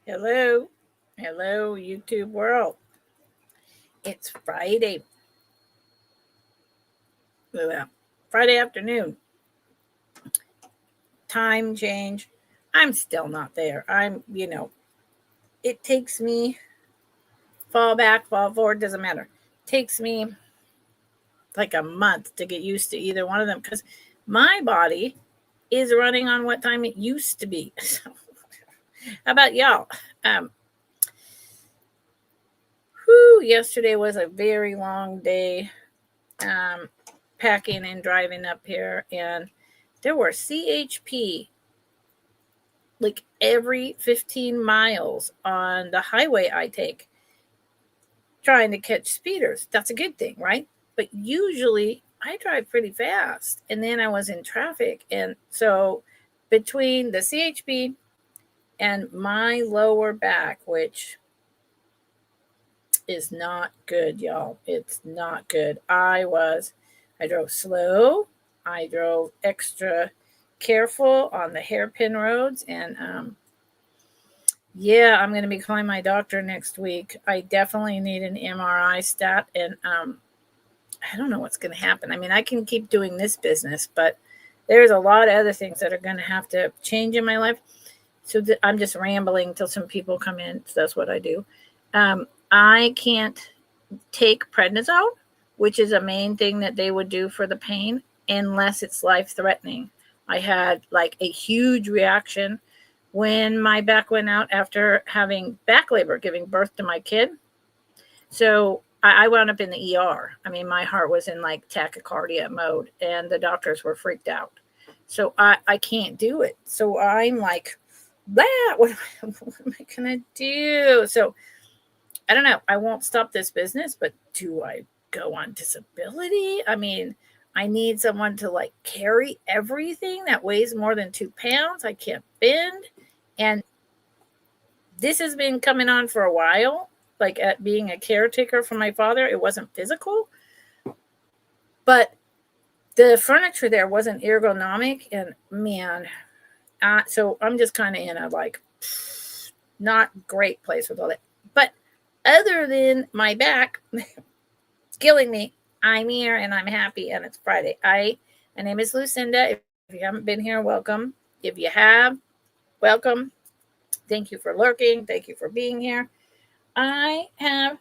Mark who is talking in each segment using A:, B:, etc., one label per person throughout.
A: Hello. Hello, YouTube world. It's Friday. Well, Friday afternoon. Time change. I'm still not there. It takes me, fall back, fall forward, doesn't matter. It takes me like a month to get used to either one of them because my body is running on what time it used to be. So, how about y'all? Yesterday was a very long day. Packing and driving up here, and there were CHP like every 15 miles on the highway I take, trying to catch speeders. That's a good thing, right? But usually I drive pretty fast, and then I was in traffic, and so between the CHP and my lower back, which is not good, y'all. It's not good. I drove slow. I drove extra careful on the hairpin roads. And I'm going to be calling my doctor next week. I definitely need an MRI stat. And I don't know what's going to happen. I mean, I can keep doing this business, but there's a lot of other things that are going to have to change in my life. So I'm just rambling till some people come in. So that's what I do. I can't take prednisone, which is a main thing that they would do for the pain, unless it's life-threatening. I had like a huge reaction when my back went out after having back labor, giving birth to my kid. So I wound up in the ER. I mean, my heart was in like tachycardia mode, and the doctors were freaked out. So I can't do it. So I'm like, what am I going to do? So I don't know. I won't stop this business, but do I go on disability? I mean, I need someone to like carry everything that weighs more than 2 pounds. I can't bend. And this has been coming on for a while, like at being a caretaker for my father. It wasn't physical, but the furniture there wasn't ergonomic. And man, so I'm just kind of in a like not great place with all that. But other than my back, it's killing me. I'm here and I'm happy, and it's Friday. My name is Lucinda. If you haven't been here, welcome. If you have, welcome. Thank you for lurking. Thank you for being here. I have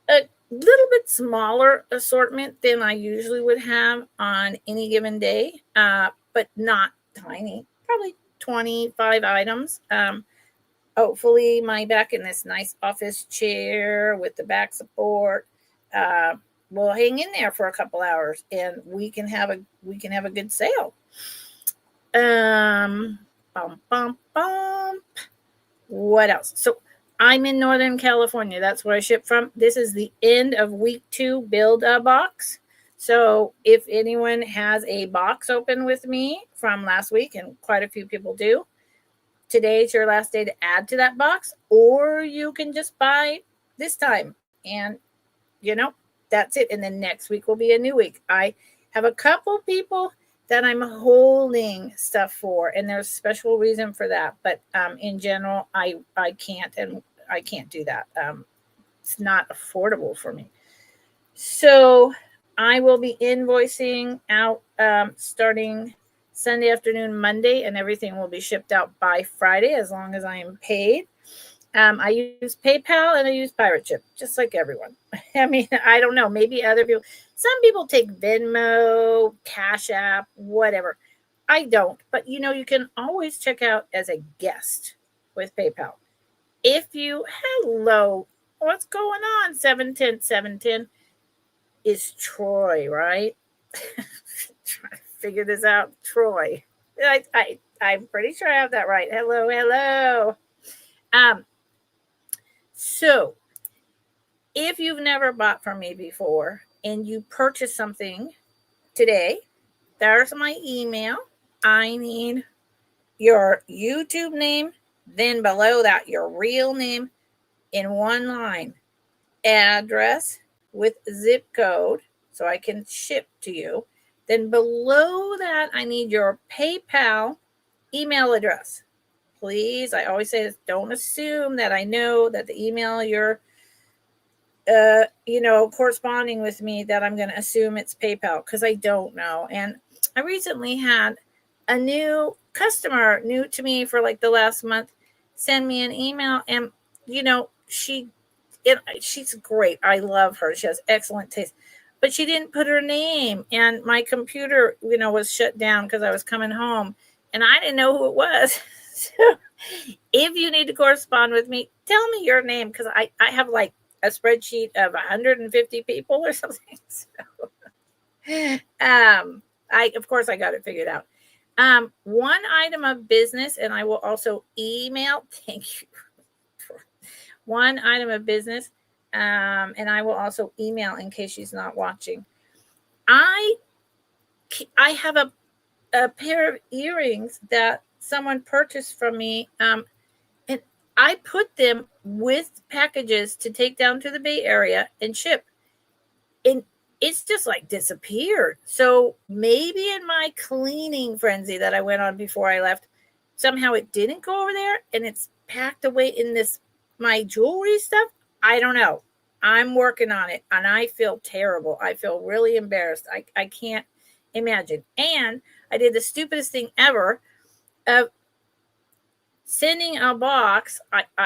A: a little bit smaller assortment than I usually would have on any given day, but not tiny. Probably 25 items. Hopefully my back in this nice office chair with the back support will hang in there for a couple hours, and we can have a good sale. What else? So I'm in Northern California. That's where I ship from. This is the end of week 2 build a box. So if anyone has a box open with me from last week, and quite a few people do, today's your last day to add to that box, or you can just buy this time, and that's it. And then next week will be a new week. I have a couple people that I'm holding stuff for, and there's a special reason for that. But in general, I can't do that. It's not affordable for me. So I will be invoicing out starting Sunday afternoon, Monday, and everything will be shipped out by Friday as long as I am paid. I use PayPal and I use Pirate Chip, just like everyone. I mean, I don't know. Maybe other people. Some people take Venmo, Cash App, whatever. I don't. But, you can always check out as a guest with PayPal. If you, hello, what's going on? 710 is Troy, right? Trying to figure this out. Troy. I'm pretty sure I have that right. Hello. So if you've never bought from me before and you purchase something today, there's my email. I need your YouTube name, then below that, your real name in one line, address with zip code so I can ship to you. Then below that, I need your PayPal email address. please. I always say this, don't assume that I know that the email you're corresponding with me, that I'm going to assume it's PayPal, because I don't know. And I recently had a new customer, new to me for like the last month, send me an email, and she's great. I love her. She has excellent taste, but she didn't put her name, and my computer, was shut down because I was coming home, and I didn't know who it was. So if you need to correspond with me, tell me your name, because I have like a spreadsheet of 150 people or something. So, I got it figured out. One item of business, and I will also email. Thank you. One item of business, and I will also email in case she's not watching. I have a pair of earrings that someone purchased from me, and I put them with packages to take down to the Bay Area and ship, and it's just like disappeared. So maybe in my cleaning frenzy that I went on before I left, somehow it didn't go over there, and it's packed away in my jewelry stuff. I don't know. I'm working on it, and I feel terrible. I feel really embarrassed. I can't imagine. And I did the stupidest thing ever of sending a box.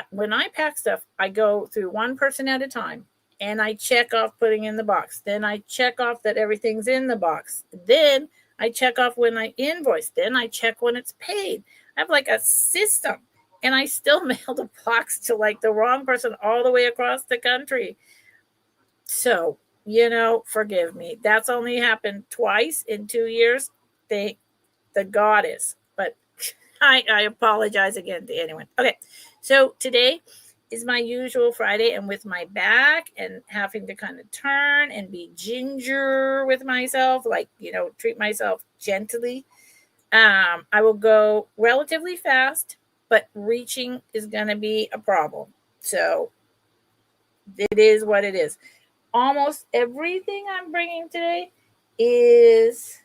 A: When I pack stuff, I go through one person at a time, and I check off putting in the box. Then I check off that everything's in the box. Then I check off when I invoice. Then I check when it's paid. I have like a system, and I still mailed a box to like the wrong person all the way across the country. So, forgive me. That's only happened twice in 2 years. Thank the goddess. But I apologize again to anyone. Okay, so today is my usual Friday, and with my back and having to kind of turn and be ginger with myself, like, treat myself gently. I will go relatively fast, but reaching is going to be a problem. So it is what it is. Almost everything I'm bringing today is,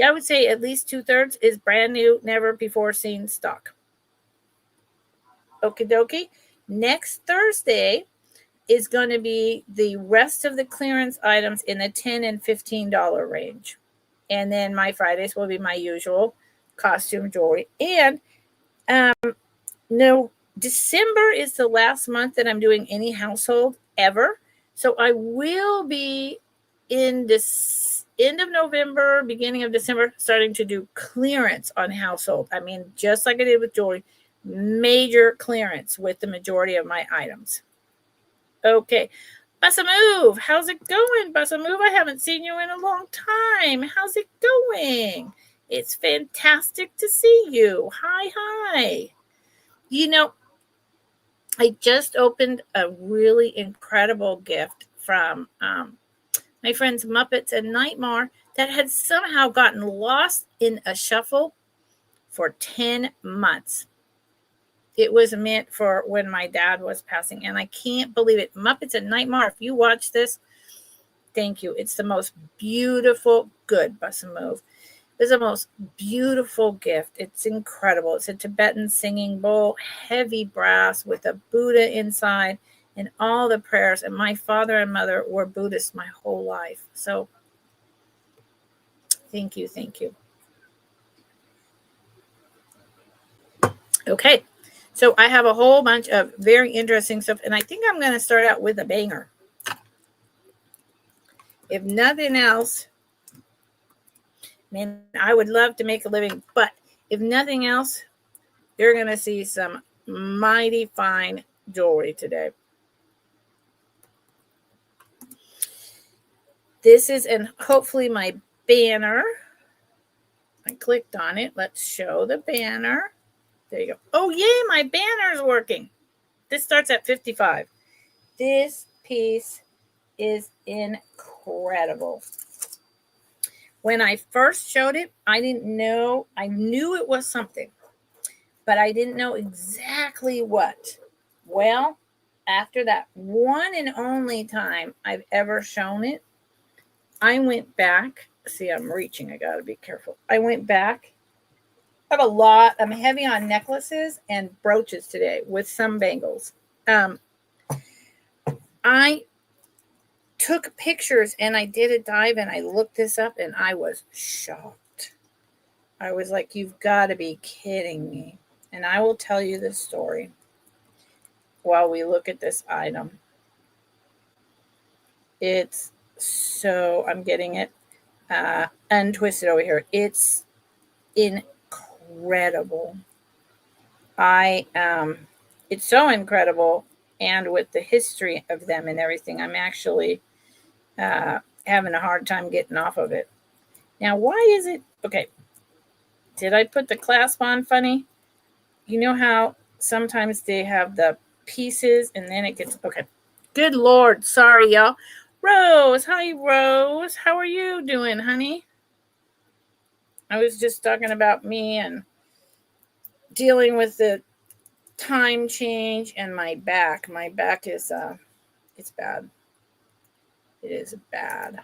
A: I would say at least 2/3 is brand new, never before seen stock. Okie dokie. Next Thursday is going to be the rest of the clearance items in the $10 and $15 range. And then my Fridays will be my usual costume jewelry. And no, December is the last month that I'm doing any household ever. So I will be in this end of November, beginning of December, starting to do clearance on household. I mean, just like I did with jewelry, major clearance with the majority of my items. Okay. Bussa Move, how's it going, Bussa Move? I haven't seen you in a long time. How's it going? It's fantastic to see you. Hi. I just opened a really incredible gift from my friends Muppets and Nightmare that had somehow gotten lost in a shuffle for 10 months. It was meant for when my dad was passing, and I can't believe it. Muppets and Nightmare, if you watch this, thank you. It's the most beautiful, good Bussa Move. It's the most beautiful gift. It's incredible. It's a Tibetan singing bowl, heavy brass with a Buddha inside and all the prayers. And my father and mother were Buddhists my whole life. So thank you. Okay. So I have a whole bunch of very interesting stuff, and I think I'm going to start out with a banger. If nothing else, man, I would love to make a living, but if nothing else, you're going to see some mighty fine jewelry today. This is, and hopefully my banner, I clicked on it. Let's show the banner. There you go. Oh, yay, my banner is working. This starts at 55. This piece is incredible. When I first showed it, I didn't know. I knew it was something, but I didn't know exactly what. Well, after that one and only time I've ever shown it, I went back. See, I'm reaching. I got to be careful. I went back I have a lot. I'm heavy on necklaces and brooches today with some bangles. I took pictures and I did a dive and I looked this up and I was shocked. I was like, you've got to be kidding me. And I will tell you this story while we look at this item. It's so, I'm getting it untwisted over here. It's incredible. It's so incredible. And with the history of them and everything, I'm actually having a hard time getting off of it. Now, why is it, okay, did I put the clasp on funny? You know how sometimes they have the pieces and then it gets, okay. Good Lord, sorry, y'all. Rose, hi, Rose. How are you doing, honey? I was just talking about me and dealing with the time change and my back. My back is, it's bad. It is bad.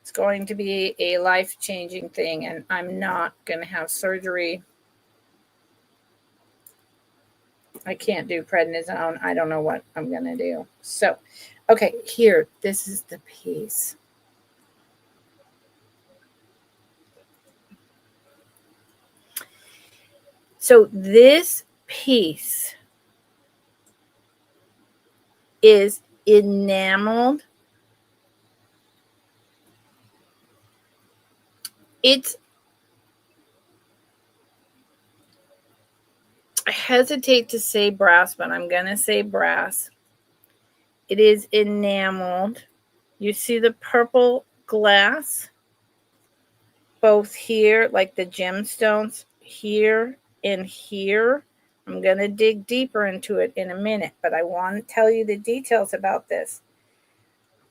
A: It's going to be a life-changing thing, and I'm not going to have surgery. I can't do prednisone. I don't know what I'm going to do. So, okay, here, this is the piece. So this piece is enameled. I hesitate to say brass, but I'm going to say brass. It is enameled. You see the purple glass? Both here, like the gemstones, here and here. I'm going to dig deeper into it in a minute, but I want to tell you the details about this.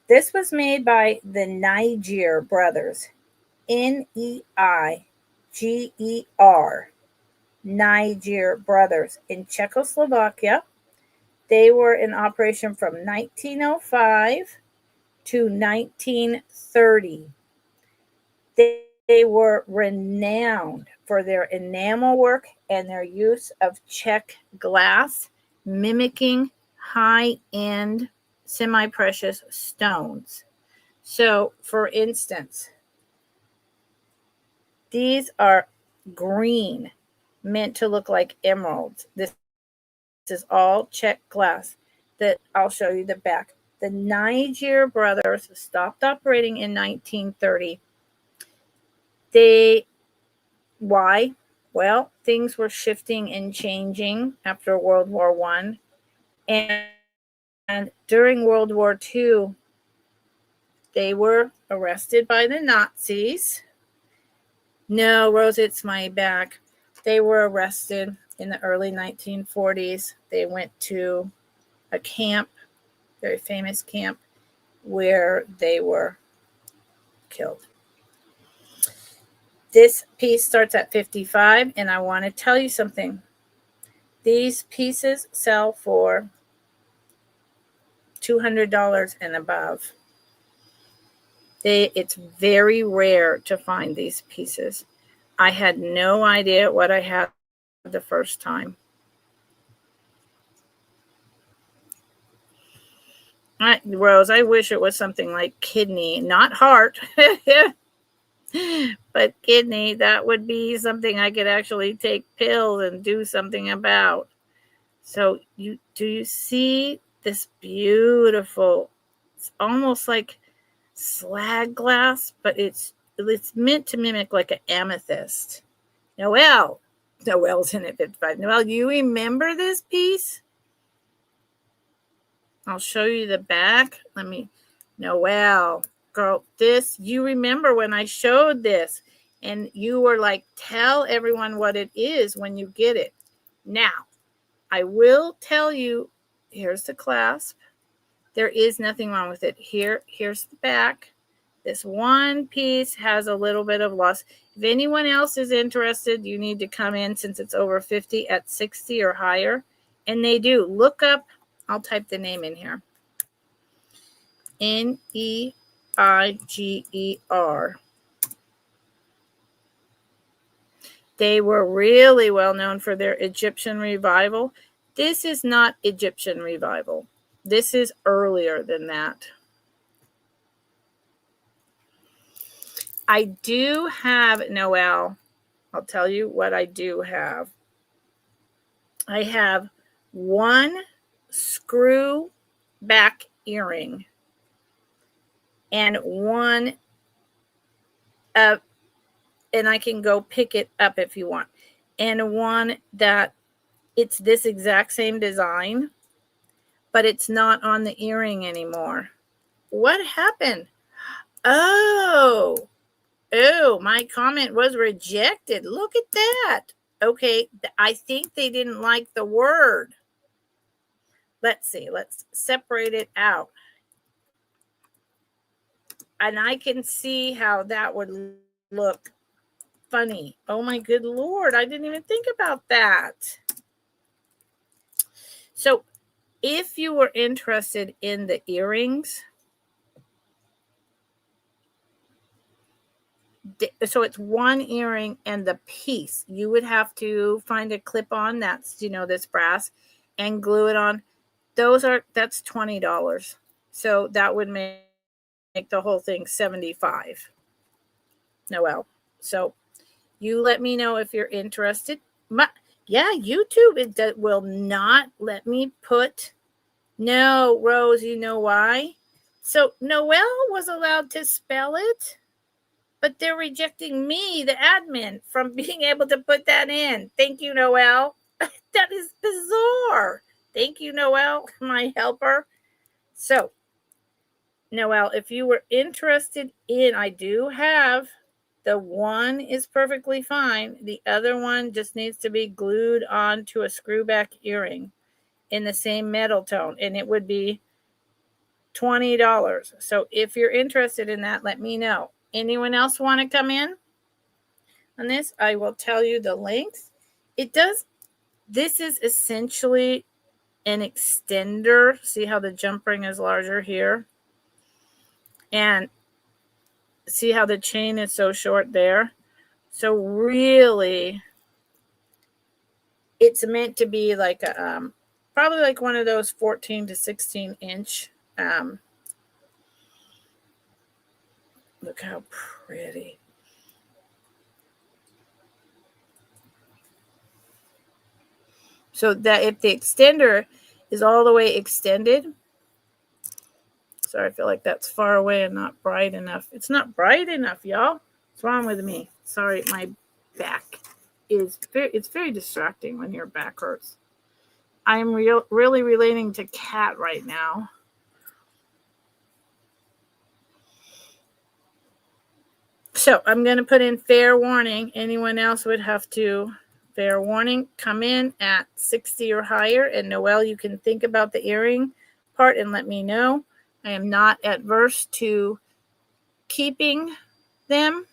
A: This was made by the Niger brothers, Neiger, Niger brothers in Czechoslovakia. They were in operation from 1905 to 1930. They were renowned for their enamel work and their use of Czech glass, mimicking high-end semi-precious stones. So, for instance, these are green, meant to look like emeralds. This is all Czech glass. That I'll show you the back. The Niger brothers stopped operating in 1930. Why? Well, things were shifting and changing after World War I. And during World War II, they were arrested by the Nazis. No, Rose, it's my back. They were arrested in the early 1940s. They went to a camp, very famous camp, where they were killed. This piece starts at $55, and I want to tell you something. These pieces sell for $200 and above. It's very rare to find these pieces. I had no idea what I had the first time. Rose, I wish it was something like kidney, not heart, but kidney. That would be something I could actually take pills and do something about. So do you see this beautiful, it's almost like slag glass, but it's meant to mimic like an amethyst. Noelle's in it 55. Noelle, you remember this piece? I'll show you the back. Noelle, girl, you remember when I showed this and you were like, tell everyone what it is when you get it. Now, I will tell you, here's the clasp. There is nothing wrong with it. Here's the back. This one piece has a little bit of loss. If anyone else is interested, you need to come in since it's over 50 at 60 or higher. And they do. Look up, I'll type the name in here. Neiger. They were really well known for their Egyptian revival. This is not Egyptian revival. This is earlier than that. I do have, Noelle, I'll tell you what I do have. I have one screw back earring and one and I can go pick it up if you want. And one that it's this exact same design, but it's not on the earring anymore. What happened? Oh, my comment was rejected. Look at that. Okay, I think they didn't like the word. Let's see. Let's separate it out. And I can see how that would look funny. Oh my good Lord. I didn't even think about that. So if you were interested in the earrings, so it's one earring and the piece. You would have to find a clip-on that's, this brass and glue it on. That's $20. So that would make the whole thing $75. Noelle. So you let me know if you're interested. YouTube, it will not let me put. No, Rose, you know why? So Noelle was allowed to spell it, but they're rejecting me, the admin, from being able to put that in. Thank you, Noelle. That is bizarre. Thank you, Noelle, my helper. So, Noelle, if you were interested in, I do have, the one is perfectly fine. The other one just needs to be glued onto a screwback earring in the same metal tone, and it would be $20. So if you're interested in that, let me know. Anyone else want to come in on this? I will tell you the length. This is essentially an extender. See how the jump ring is larger here? And see how the chain is so short there? So really, it's meant to be like a, probably like one of those 14 to 16 inch. Look how pretty. So that if the extender is all the way extended, sorry, I feel like that's far away and not bright enough. It's not bright enough, y'all. What's wrong with me? Sorry, my back it's very distracting when your back hurts. I'm really relating to Cat right now. So I'm going to put in fair warning. Anyone else would have to, fair warning, come in at 60 or higher. And Noelle, you can think about the earring part and let me know. I am not adverse to keeping them,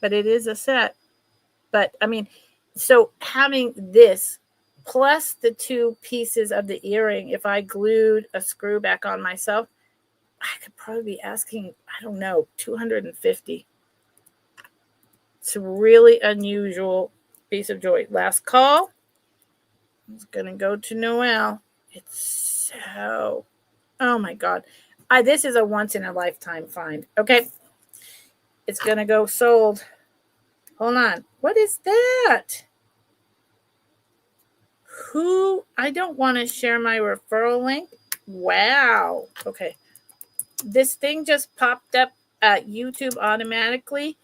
A: but it is a set. But I mean, so having this plus the two pieces of the earring, if I glued a screw back on myself, I could probably be asking, I don't know, $250. It's a really unusual piece of jewelry. Last call. It's going to go to Noelle. It's so, oh my God. This is a once in a lifetime find. Okay. It's going to go sold. Hold on. What is that? I don't want to share my referral link. Wow. Okay. This thing just popped up at YouTube automatically.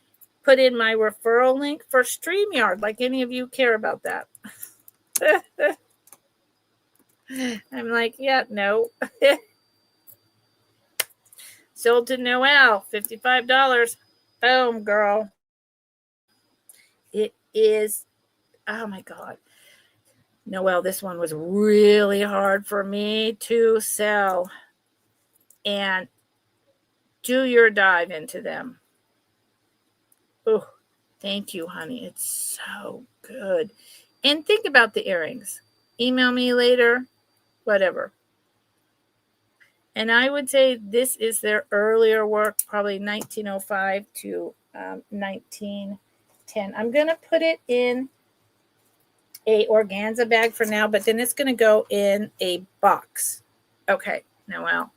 A: Put in my referral link for StreamYard, like any of you care about that. I'm like, yeah, no. Sold to Noelle, $55. Boom, girl. It is, oh my God. Noelle, this one was really hard for me to sell. And do your dive into them. Oh, thank you, honey. It's so good. And think about the earrings. Email me later, whatever. And I would say this is their earlier work, probably 1905 to 19 10. I'm going to put it in a organza bag for now, but then it's going to go in a box. Okay, Noelle.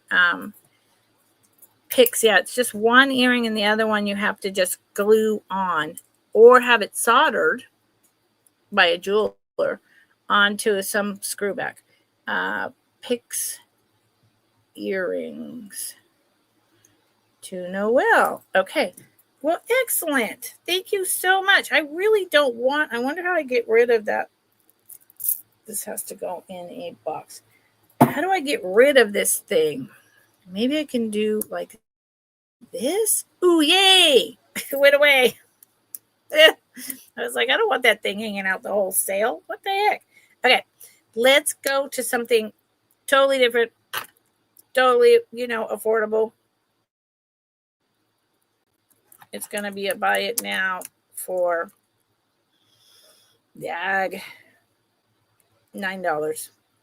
A: Picks, yeah, it's just one earring and the other one you have to just glue on or have it soldered by a jeweler onto some screw back. Picks earrings to Noelle. Okay. Well, excellent. Thank you so much. I really don't want, I wonder how I get rid of that. This has to go in a box. How do I get rid of this thing? Maybe I can do like this. Ooh, yay. It went away. I was like, I don't want that thing hanging out the whole sale. What the heck? Okay. Let's go to something totally different. Totally, affordable. It's going to be a buy it now for $9.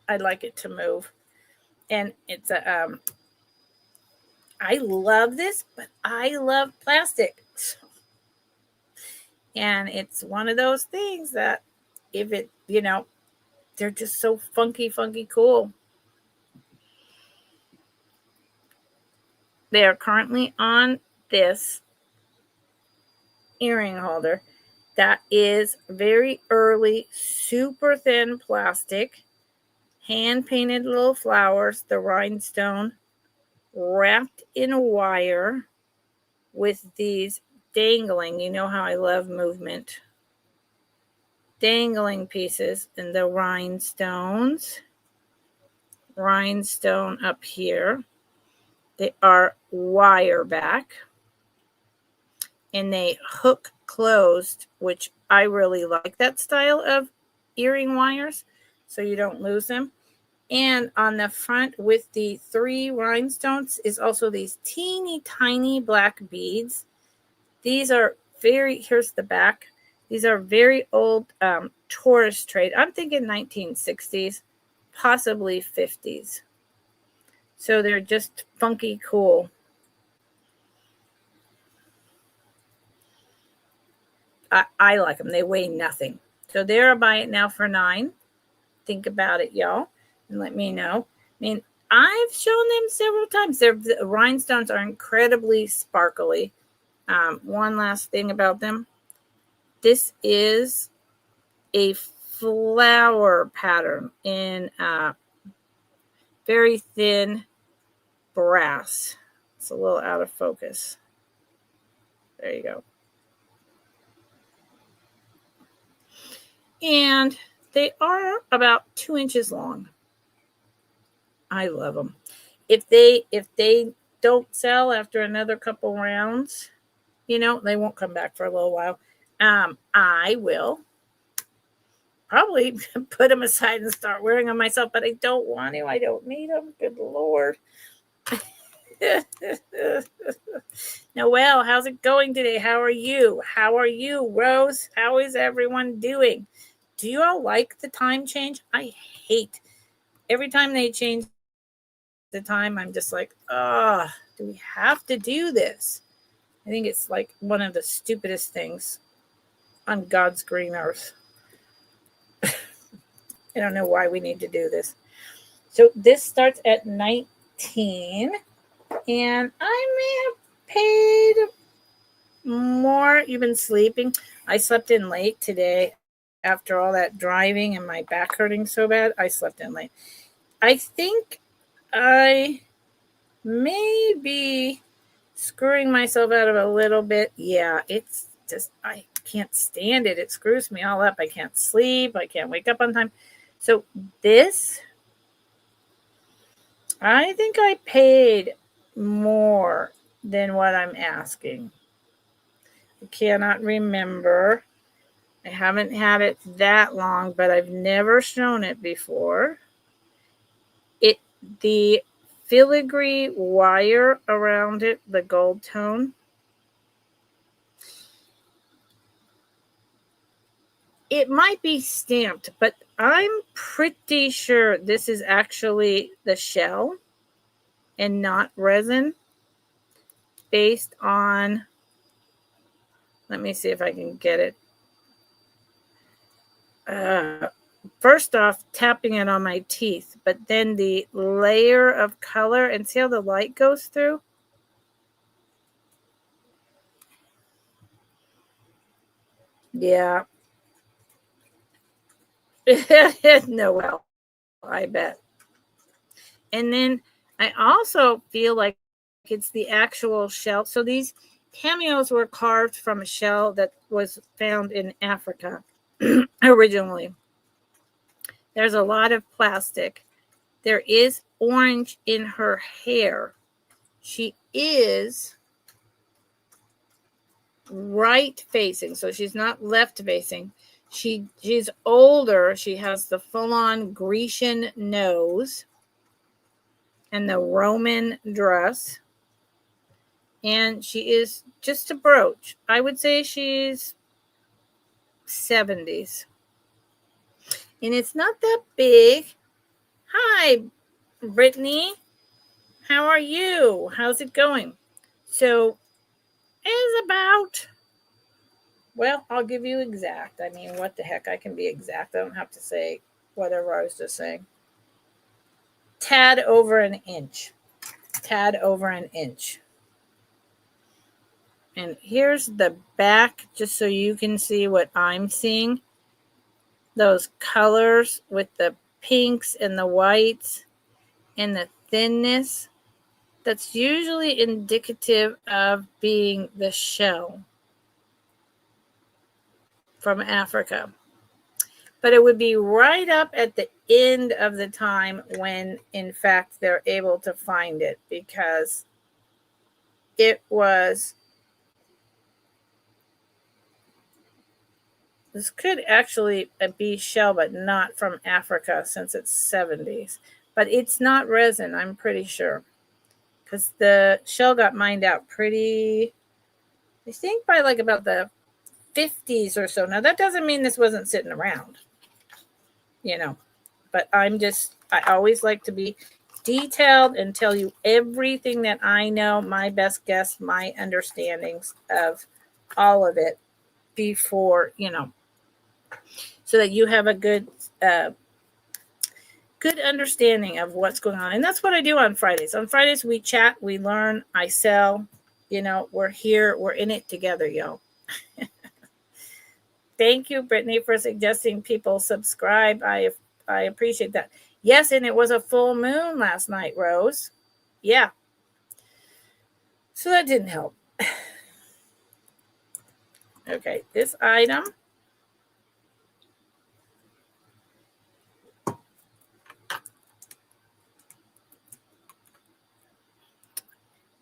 A: I'd like it to move. And it's a, I love this, but I love plastic. And it's one of those things that if it, they're just so funky cool. They are currently on this earring holder that is very early, super thin plastic, hand painted little flowers, the rhinestone wrapped in wire with these dangling, you know how I love movement, dangling pieces, and the rhinestone up here. They are wire back and they hook closed, which I really like that style of earring wires so you don't lose them. And on the front with the 3 rhinestones is also these teeny tiny black beads. These are here's the back. These are very old tourist trade. I'm thinking 1960s, possibly 50s. So they're just funky cool. I like them. They weigh nothing. So they're a buy it now for $9. Think about it, y'all, and let me know. I mean, I've shown them several times. The rhinestones are incredibly sparkly. One last thing about them. This is a flower pattern in very thin brass. It's a little out of focus. There you go. And they are about 2 inches long. I love them. If they don't sell after another couple rounds, they won't come back for a little while. I will probably put them aside and start wearing them myself, but I don't want to. I don't need them. Good Lord. Noelle, how's it going today? How are you? Rose? How is everyone doing? Do you all like the time change? I hate every time they change the time. I'm just like, do we have to do this? I think it's like one of the stupidest things on God's green earth. I don't know why we need to do this. So this starts at 19, and I may have paid more. You've been sleeping. I slept in late today after all that driving and my back hurting so bad. I slept in late. I think I may be screwing myself out of a little bit. Yeah, it's just, I can't stand it. It screws me all up. I can't sleep. I can't wake up on time. So this, I think I paid more than what I'm asking. I cannot remember. I haven't had it that long, but I've never shown it before. The filigree wire around it, the gold tone. It might be stamped, but I'm pretty sure this is actually the shell and not resin, based on Let me see if I can get it. First off, tapping it on my teeth, but then the layer of color, and see how the light goes through? Yeah. No, well, I bet. And then I also feel like it's the actual shell. So these cameos were carved from a shell that was found in Africa originally. There's a lot of plastic. There is orange in her hair. She is right facing, so she's not left facing. She's older. She has the full-on Grecian nose and the Roman dress. And she is just a brooch. I would say she's 70s. And it's not that big. Hi, Brittany. How are you? How's it going? So it's about, well, I'll give you exact. I mean, what the heck? I can be exact. I don't have to say whatever I was just saying. Tad over an inch. Tad over an inch. And here's the back, just so you can see what I'm seeing. Those colors with the pinks and the whites and the thinness, that's usually indicative of being the shell from Africa. But it would be right up at the end of the time when, in fact, they're able to find it, because it was, this could actually be shell, but not from Africa, since it's 70s. But it's not resin, I'm pretty sure, because the shell got mined out pretty, I think, by like about the 50s or so. Now, that doesn't mean this wasn't sitting around, but I always like to be detailed and tell you everything that I know, my best guess, my understandings of all of it before, so that you have a good understanding of what's going on. And that's what I do on Fridays. On Fridays, we chat, we learn, I sell, we're here, we're in it together, yo. Thank you, Brittany, for suggesting people subscribe. I appreciate that. Yes, and it was a full moon last night, Rose. Yeah. So that didn't help. Okay, this item.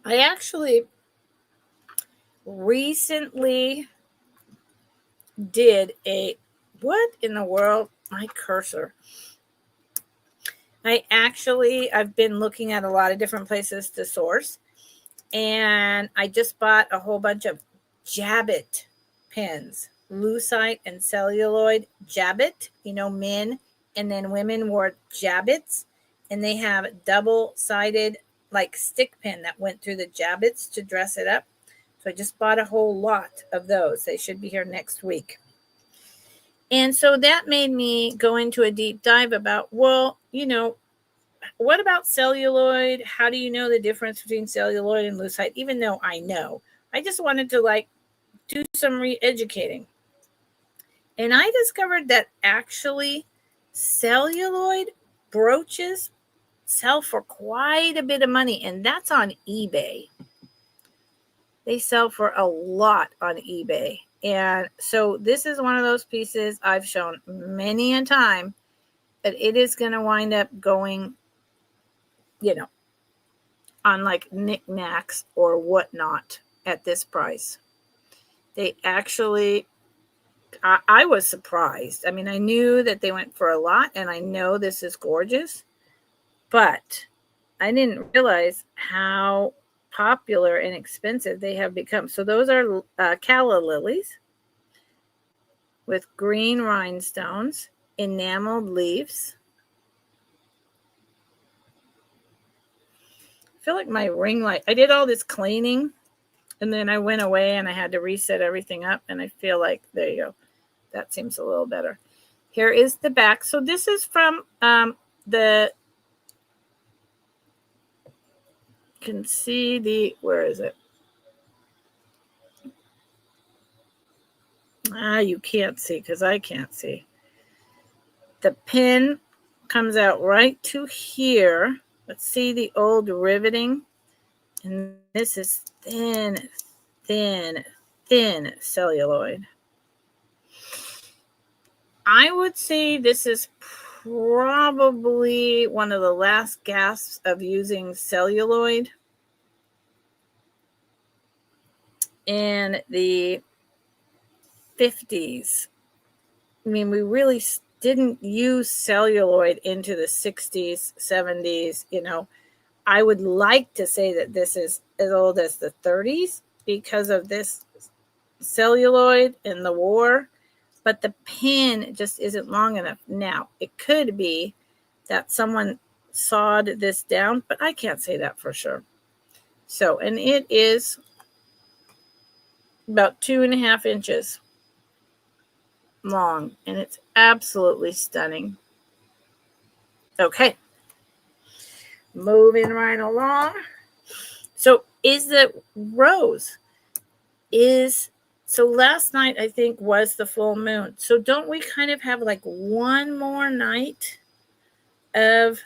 A: I actually recently did what in the world? My cursor. I've been looking at a lot of different places to source, and I just bought a whole bunch of Jabbit pens, lucite and celluloid Jabbit, men and then women wore Jabbits, and they have double-sided like stick pen that went through the Jabbits to dress it up. So I just bought a whole lot of those. They should be here next week. And so that made me go into a deep dive about, well, what about celluloid? How do you know the difference between celluloid and lucite? Even though I know, I just wanted to do some re-educating. And I discovered that actually celluloid brooches sell for quite a bit of money, and that's on eBay. They sell for a lot on eBay. And so this is one of those pieces I've shown many a time that it is going to wind up going, on like knickknacks or whatnot at this price. They actually, I was surprised. I mean, I knew that they went for a lot, and I know this is gorgeous, but I didn't realize how popular and expensive they have become. So those are calla lilies with green rhinestones, enameled leaves. I feel like my ring light, I did all this cleaning And then I went away and I had to reset everything up. And I feel like, there you go. That seems a little better. Here is the back. So this is from the, can see the, where is it? You can't see because I can't see. The pin comes out right to here. Let's see the old riveting. And this is thin, thin, thin celluloid. I would say this is probably one of the last gasps of using celluloid in the 50s. I mean, we really didn't use celluloid into the 60s, 70s. You know, I would like to say that this is as old as the 30s because of this celluloid in the war, but the pin just isn't long enough. Now, it could be that someone sawed this down, but I can't say that for sure. So, and it is about 2.5 inches long, and it's absolutely stunning. Okay, moving right along. So is the rose so last night I think was the full moon. So don't we kind of have like one more night of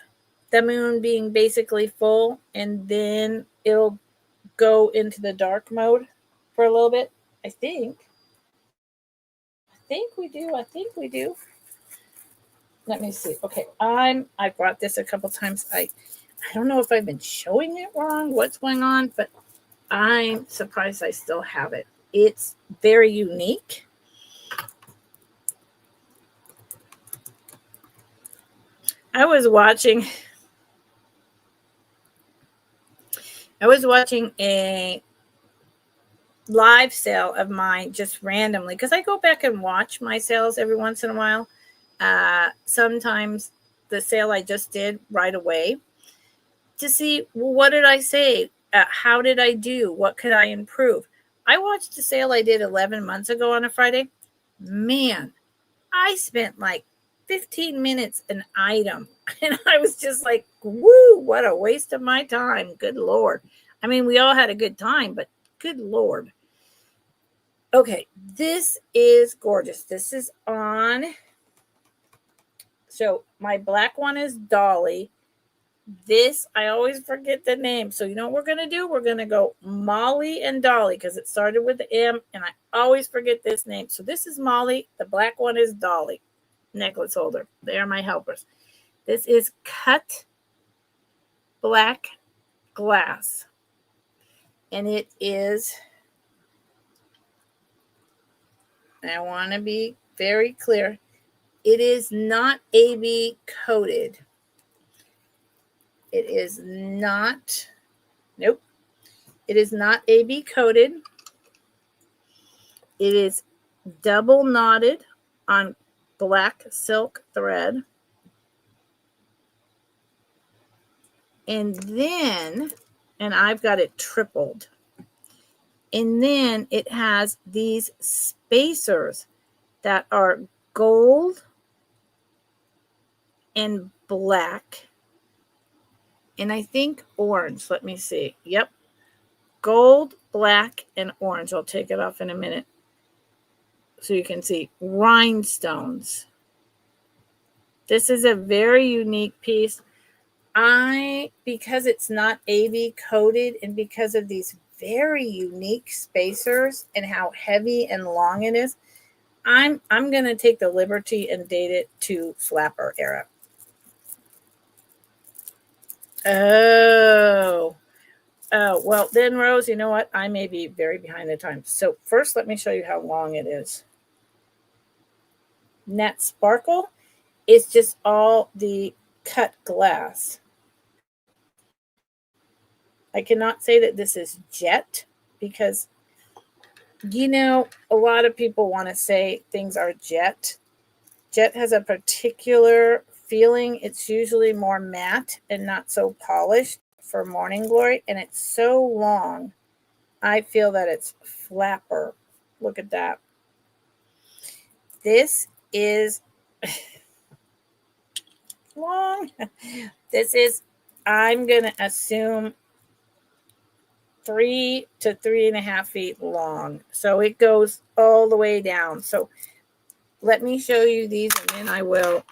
A: the moon being basically full, and then it'll go into the dark mode for a little bit? I think we do. Let me see. Okay, I brought this a couple times. I don't know if I've been showing it wrong, what's going on, but I'm surprised I still have it. It's very unique. I was watching a live sale of mine just randomly because I go back and watch my sales every once in a while. Sometimes the sale I just did right away to see, well, what did I say? How did I do? What could I improve? I watched a sale I did 11 months ago on a Friday. Man, I spent like 15 minutes an item. And I was just like, woo, what a waste of my time. Good Lord. I mean, we all had a good time, but good Lord. Okay, this is gorgeous. This is on. So my black one is Dolly. This, I always forget the name. So you know what we're going to do? We're going to go Molly and Dolly because it started with the M, and I always forget this name. So this is Molly. The black one is Dolly. Necklace holder. They are my helpers. This is cut black glass. And it is, I want to be very clear, it is not AB coated. It is not, nope. It is not AB coated. It is double knotted on black silk thread. And then, and I've got it tripled. And then it has these spacers that are gold and black. And I think orange. Let me see. Yep. Gold, black, and orange. I'll take it off in a minute so you can see rhinestones. This is a very unique piece. Because it's not AB coated and because of these very unique spacers and how heavy and long it is, I'm going to take the liberty and date it to flapper era. Oh, well then, Rose, you know what? I may be very behind the times. So first, let me show you how long it is. Net sparkle is just all the cut glass. I cannot say that this is jet because, you know, a lot of people want to say things are jet. Jet has a particular feeling. It's usually more matte and not so polished for morning glory. And it's so long. I feel that it's flapper. Look at that. This is long. This is, I'm going to assume 3 to 3.5 feet long. So it goes all the way down. So let me show you these, and then I will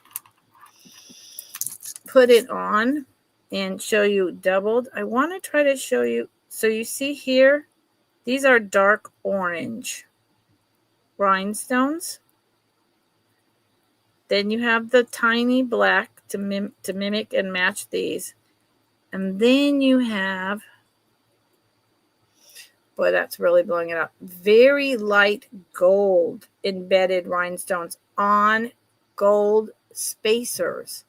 A: put it on and show you doubled. I want to try to show you. So you see here, these are dark orange rhinestones. Then you have the tiny black to mimic and match these. And then you have, boy, that's really blowing it up, very light gold embedded rhinestones on gold spacers.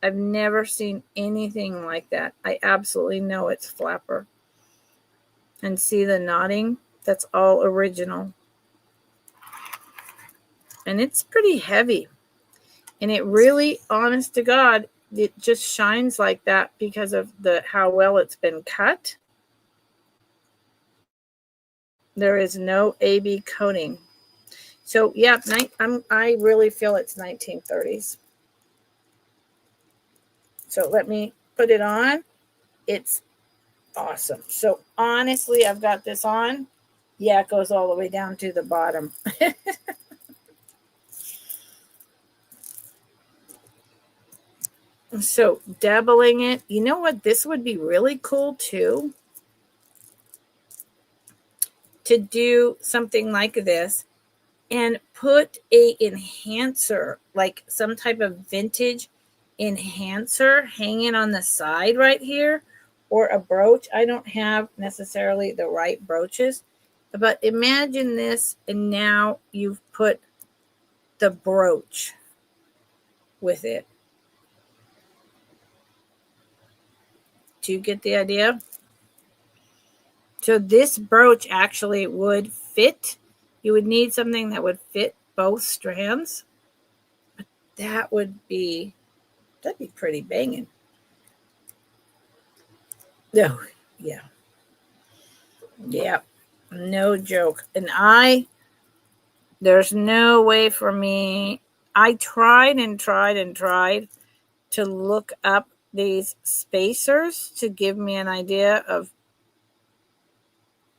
A: I've never seen anything like that. I absolutely know it's flapper. And see the knotting? That's all original. And it's pretty heavy. And it really, honest to God, it just shines like that because of how well it's been cut. There is no AB coating. So yeah, I really feel it's 1930s. So let me put it on. It's awesome. So honestly, I've got this on. Yeah, it goes all the way down to the bottom. So doubling it, you know what? This would be really cool too. To do something like this and put a enhancer, like some type of vintage enhancer hanging on the side right here, or a brooch. I don't have necessarily the right brooches, but imagine this, and now you've put the brooch with it. Do you get the idea? So this brooch actually would fit. You would need something that would fit both strands. But that'd be pretty banging. Oh, yeah. Yeah. No joke. And there's no way for me. I tried to look up these spacers to give me an idea of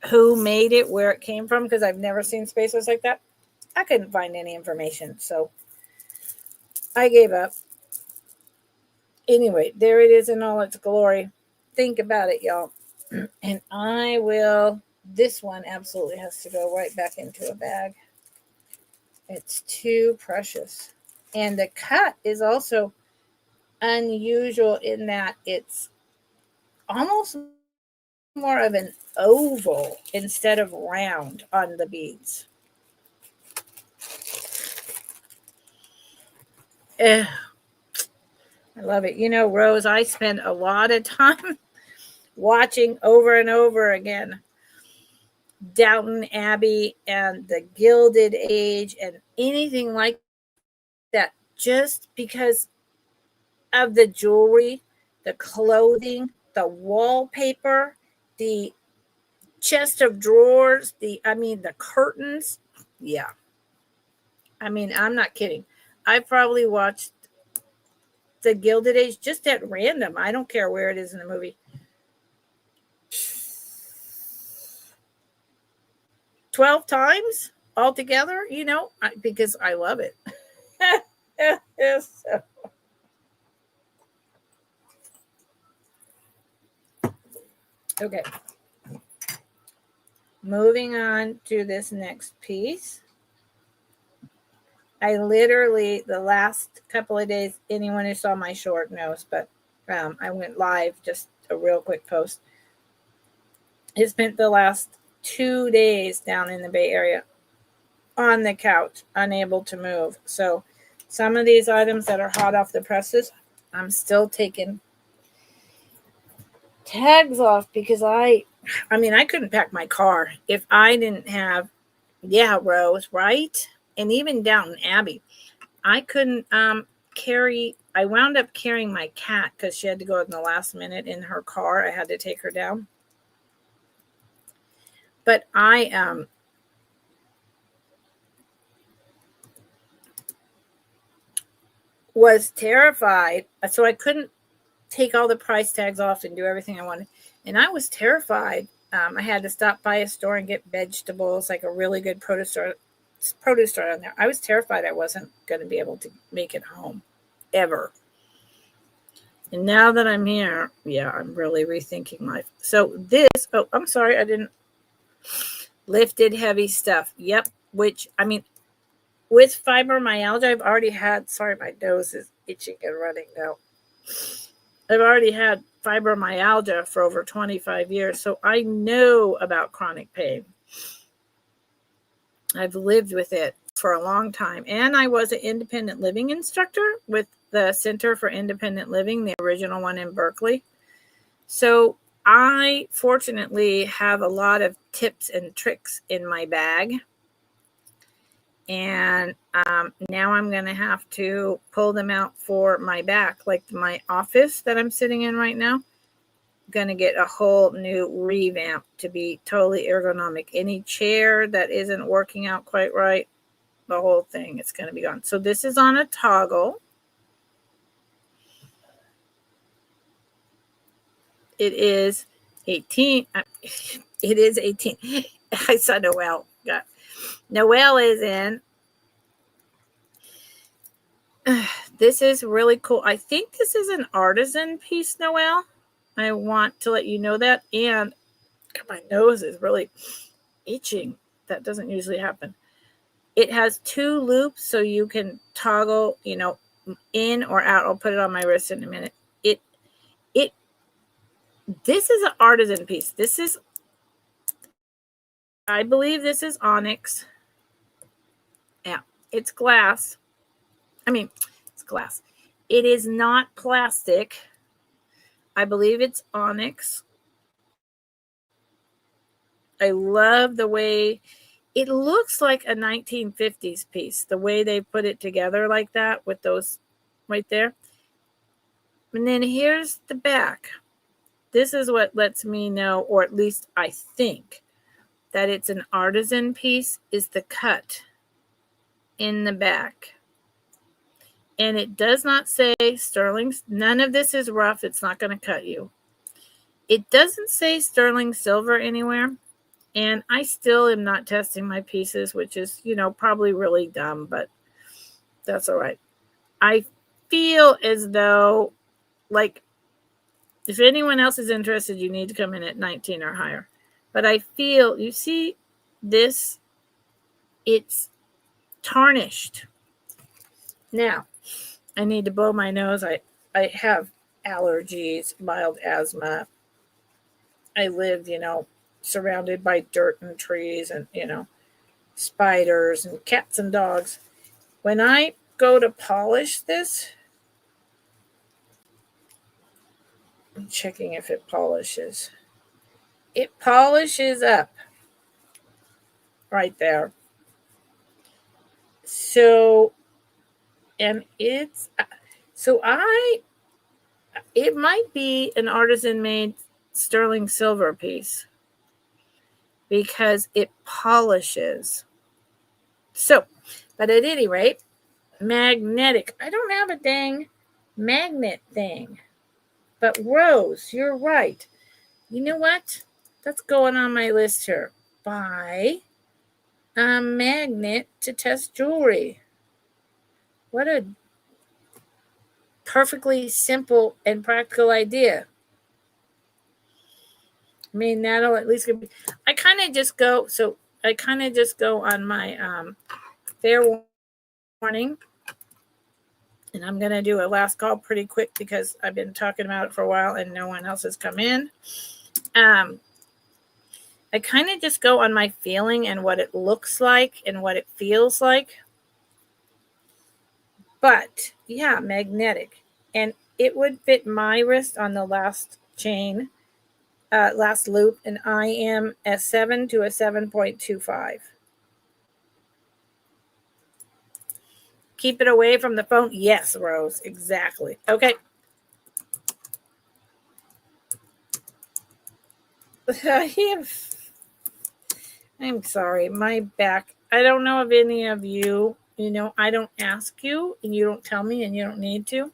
A: who made it, where it came from, because I've never seen spacers like that. I couldn't find any information, so I gave up. Anyway, there it is in all its glory. Think about it, y'all. And this one absolutely has to go right back into a bag. It's too precious. And the cut is also unusual in that it's almost more of an oval instead of round on the beads. I love it. You know, Rose, I spend a lot of time watching over and over again Downton Abbey and the Gilded Age and anything like that, just because of the jewelry, the clothing, the wallpaper, the chest of drawers, the curtains. Yeah. I mean, I'm not kidding. I probably watched the Gilded Age just at random. I don't care where it is in the movie. 12 times altogether, because I love it. So. Okay. Moving on to this next piece. I literally, the last couple of days, anyone who saw my short knows, but I went live, just a real quick post. I spent the last 2 days down in the Bay Area on the couch, unable to move. So some of these items that are hot off the presses, I'm still taking tags off because I couldn't pack my car if I didn't have, Rose, right? And even Downton Abbey, I couldn't I wound up carrying my cat because she had to go in the last minute in her car. I had to take her down. But I was terrified, so I couldn't take all the price tags off and do everything I wanted. And I was terrified. I had to stop by a store and get vegetables, like a really good produce store on there. I was terrified I wasn't going to be able to make it home ever. And now that I'm here, yeah, I'm really rethinking life. So this, oh, I'm sorry, I didn't. Lifted heavy stuff. Yep. Which, I mean, with fibromyalgia, I've already had, sorry, my nose is itching and running now. I've already had fibromyalgia for over 25 years, so I know about chronic pain. I've lived with it for a long time, and I was an independent living instructor with the Center for Independent Living, the original one in Berkeley. So I fortunately have a lot of tips and tricks in my bag. And now I'm going to have to pull them out for my back, like my office that I'm sitting in right now. I'm going to get a whole new revamp to be totally ergonomic. Any chair that isn't working out quite right, the whole thing, it's going to be gone. So this is on a toggle. It is 18. It is 18. I saw Noelle. Noelle is in. This is really cool. I think this is an artisan piece, Noelle. I want to let you know that. And my nose is really itching. That doesn't usually happen. It has 2 loops, so you can toggle, in or out. I'll put it on my wrist in a minute. This is an artisan piece. I believe this is onyx. Yeah, it's glass. It's glass. It is not plastic. I believe it's onyx. I love the way it looks like a 1950s piece, the way they put it together like that with those right there. And then here's the back. This is what lets me know, or at least I think, that it's an artisan piece, is the cut in the back. And it does not say sterling. None of this is rough. It's not going to cut you. It doesn't say sterling silver anywhere. And I still am not testing my pieces, which is, probably really dumb, but that's all right. I feel as though, like, if anyone else is interested, you need to come in at 19 or higher. But I feel, you see this, it's tarnished. Now, I need to blow my nose. I have allergies, mild asthma. I live, surrounded by dirt and trees and, spiders and cats and dogs. When I go to polish this, I'm checking if it polishes. It polishes up right there. So, and it might be an artisan made sterling silver piece because it polishes. So, but at any rate, magnetic. I don't have a dang magnet thing. But Rose, you're right. You know what? That's going on my list here. Buy a magnet to test jewelry. What a perfectly simple and practical idea. I mean, that'll at least give me. I kind of just go on my fair warning. And I'm going to do a last call pretty quick because I've been talking about it for a while and no one else has come in. I kind of just go on my feeling and what it looks like and what it feels like. But, yeah, magnetic. And it would fit my wrist on the last chain, last loop. And I am a 7 to a 7.25. Keep it away from the phone. Yes, Rose, exactly. Okay. I'm sorry, my back. I don't know if any of you, I don't ask you and you don't tell me and you don't need to.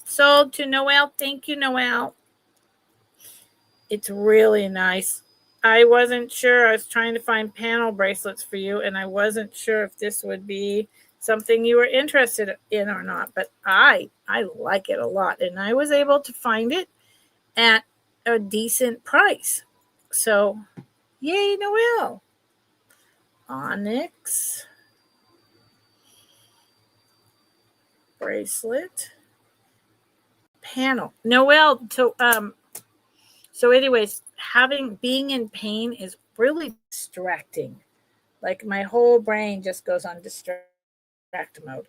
A: Sold to Noelle. Thank you, Noelle. It's really nice. I wasn't sure. I was trying to find panel bracelets for you, and I wasn't sure if this would be something you were interested in or not. But I like it a lot, and I was able to find it at a decent price. So, yay, Noelle. Onyx bracelet panel. Noelle, so anyways, being in pain is really distracting. Like my whole brain just goes on distract mode.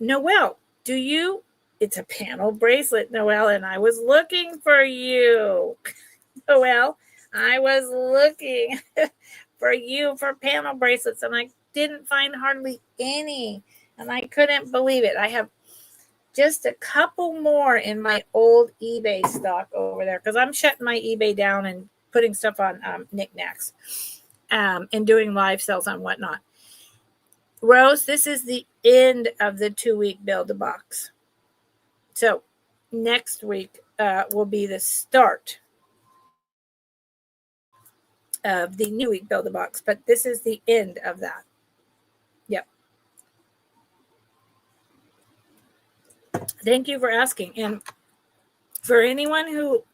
A: Noelle, it's a panel bracelet, Noelle, and I was looking for you. Noelle, I was looking for you for panel bracelets, and I didn't find hardly any, and I couldn't believe it. I have just a couple more in my old eBay stock over there because I'm shutting my eBay down and putting stuff on knickknacks and doing live sales on whatnot. Rose, this is the end of the 2-week Build-A-Box. So next week will be the start of the new week Build-A-Box, but this is the end of that. Yep. Thank you for asking. And for anyone who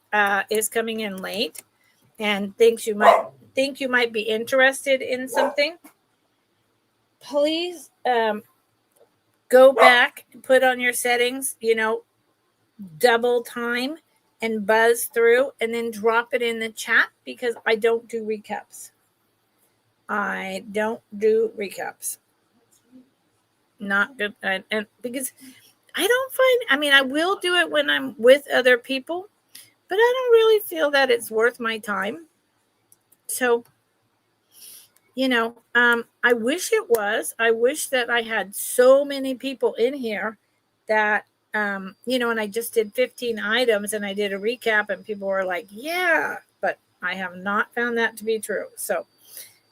A: is coming in late and think you might be interested in something, please go back and put on your settings, double time and buzz through and then drop it in the chat because I don't do recaps. Not good. And because I will do it when I'm with other people, but I don't really feel that it's worth my time. So, I wish it was. I wish that I had so many people in here that, and I just did 15 items and I did a recap and people were like, yeah, but I have not found that to be true. So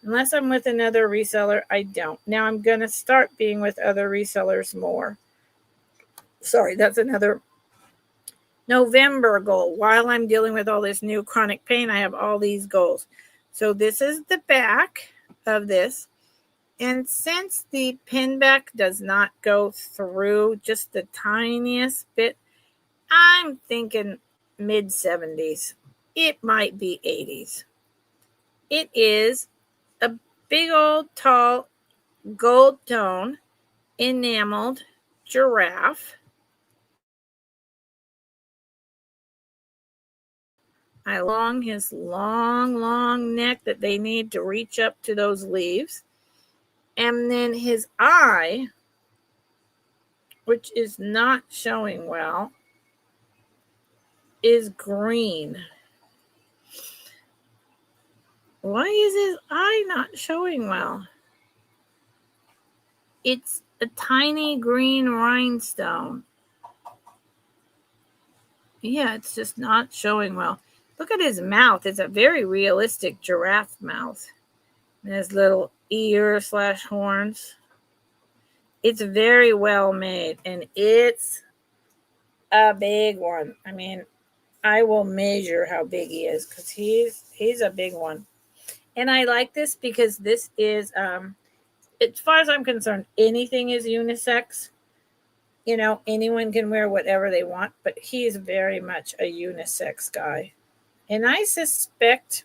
A: unless I'm with another reseller, I don't. Now I'm going to start being with other resellers more. Sorry, that's another November goal. While I'm dealing with all this new chronic pain, I have all these goals. So this is the back of this. And since the pin back does not go through just the tiniest bit, I'm thinking mid 70s. It might be 80s. It is a big old tall gold tone enameled giraffe. Along his long neck that they need to reach up to those leaves. And then his eye, which is not showing well, is green. Why is his eye not showing well? It's a tiny green rhinestone. Yeah, it's just not showing well. Look at his mouth. It's a very realistic giraffe mouth. And his little ear/horns. It's very well made, and it's a big one. I mean, I will measure how big he is because he's a big one. And I like this because this is, as far as I'm concerned, anything is unisex. Anyone can wear whatever they want, but he is very much a unisex guy. And I suspect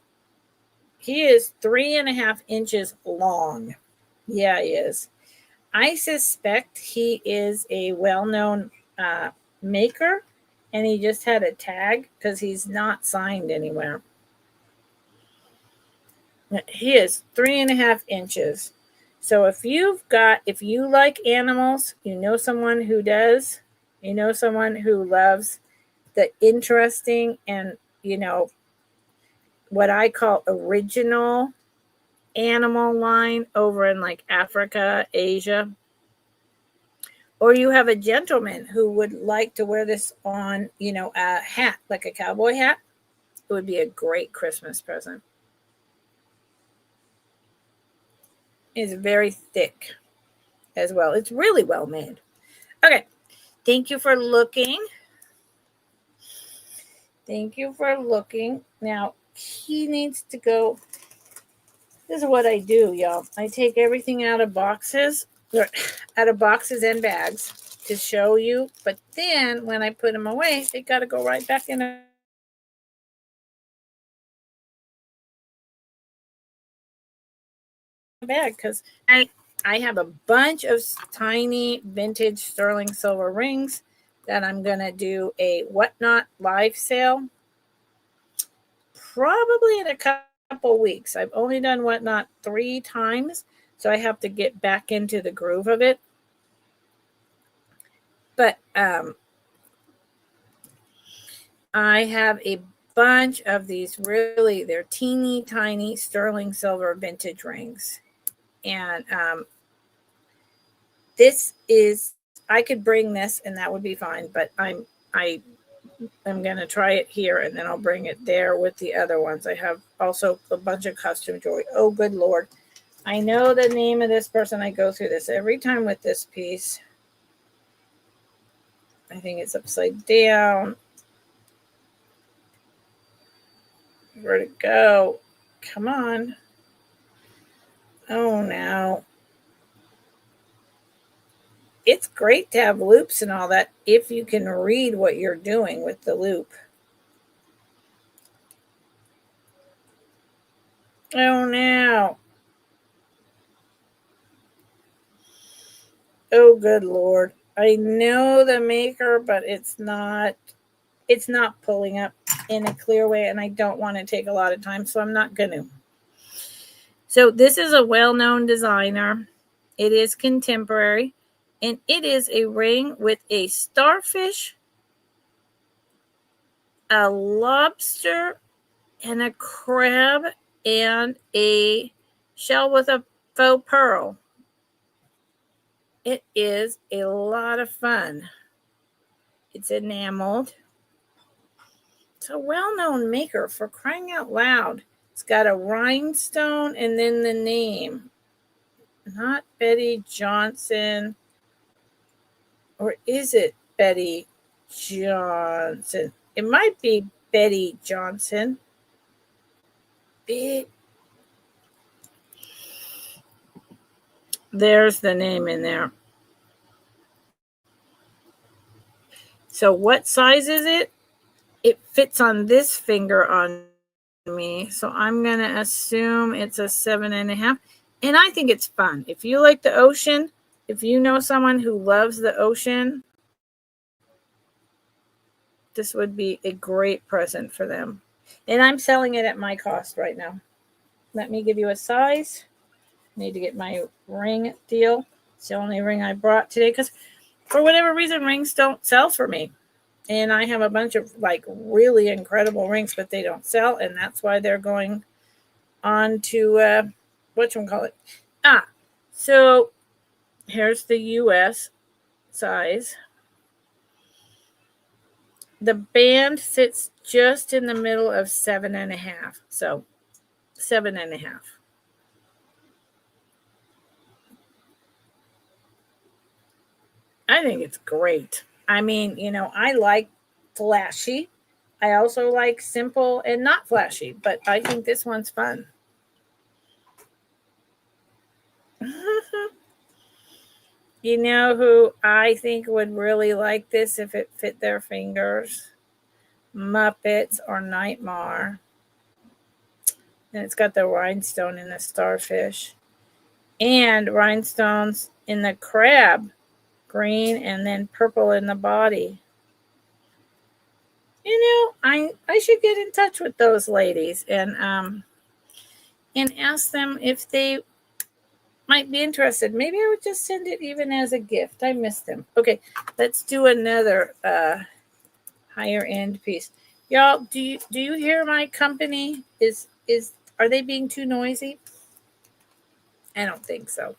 A: he is 3.5 inches long. Yeah, he is. I suspect he is a well-known maker, and he just had a tag because he's not signed anywhere. He is 3.5 inches. So if you like animals, someone who does, someone who loves the interesting and, what I call original animal line over in like Africa, Asia, or you have a gentleman who would like to wear this on, a hat, like a cowboy hat, it would be a great Christmas present. is very thick as well. It's really well made. Okay. Thank you for looking. Thank you for looking. Now, he needs to go. This is what I do, y'all. I take everything out of boxes and bags to show you. But then when I put them away, they got to go right back in a bag because I have a bunch of tiny vintage sterling silver rings that I'm going to do a Whatnot live sale probably in a couple weeks. I've only done Whatnot 3 times, so I have to get back into the groove of it. But I have a bunch of these they're teeny tiny sterling silver vintage rings. And this is, I could bring this and that would be fine, but I'm going to try it here and then I'll bring it there with the other ones. I have also a bunch of custom jewelry. Oh, good Lord. I know the name of this person. I go through this every time with this piece. I think it's upside down. Where'd it go? Come on. Oh, no. It's great to have loops and all that if you can read what you're doing with the loop. Oh, no. Oh, good Lord. I know the maker, but it's not pulling up in a clear way, and I don't want to take a lot of time, so I'm not going to. So this is a well-known designer. It is contemporary, and it is a ring with a starfish, a lobster, and a crab, and a shell with a faux pearl. It is a lot of fun. It's enameled. It's a well-known maker, for crying out loud. It's got a rhinestone and then the name. Not Betty Johnson. Or is it Betty Johnson? It might be Betty Johnson. There's the name in there. So what size is it? It fits on this finger on me. So I'm going to assume it's a 7.5. And I think it's fun. If you like the ocean, if you know someone who loves the ocean, this would be a great present for them. And I'm selling it at my cost right now. Let me give you a size. Need to get my ring deal. It's the only ring I brought today because for whatever reason, rings don't sell for me. And I have a bunch of like really incredible rings, but they don't sell. And that's why they're going on to, whatchamacallit. So here's the US size. The band sits just in the middle of 7.5. So 7.5. I think it's great. I mean, I like flashy. I also like simple and not flashy, but I think this one's fun. You know who I think would really like this if it fit their fingers? Muppets or Nightmare. And it's got the rhinestone in the starfish. And rhinestones in the crab. Green and then purple in the body. I should get in touch with those ladies and ask them if they might be interested. Maybe I would just send it even as a gift. I miss them. Okay, let's do another higher end piece. Y'all, do you hear my company? Are they being too noisy? I don't think so.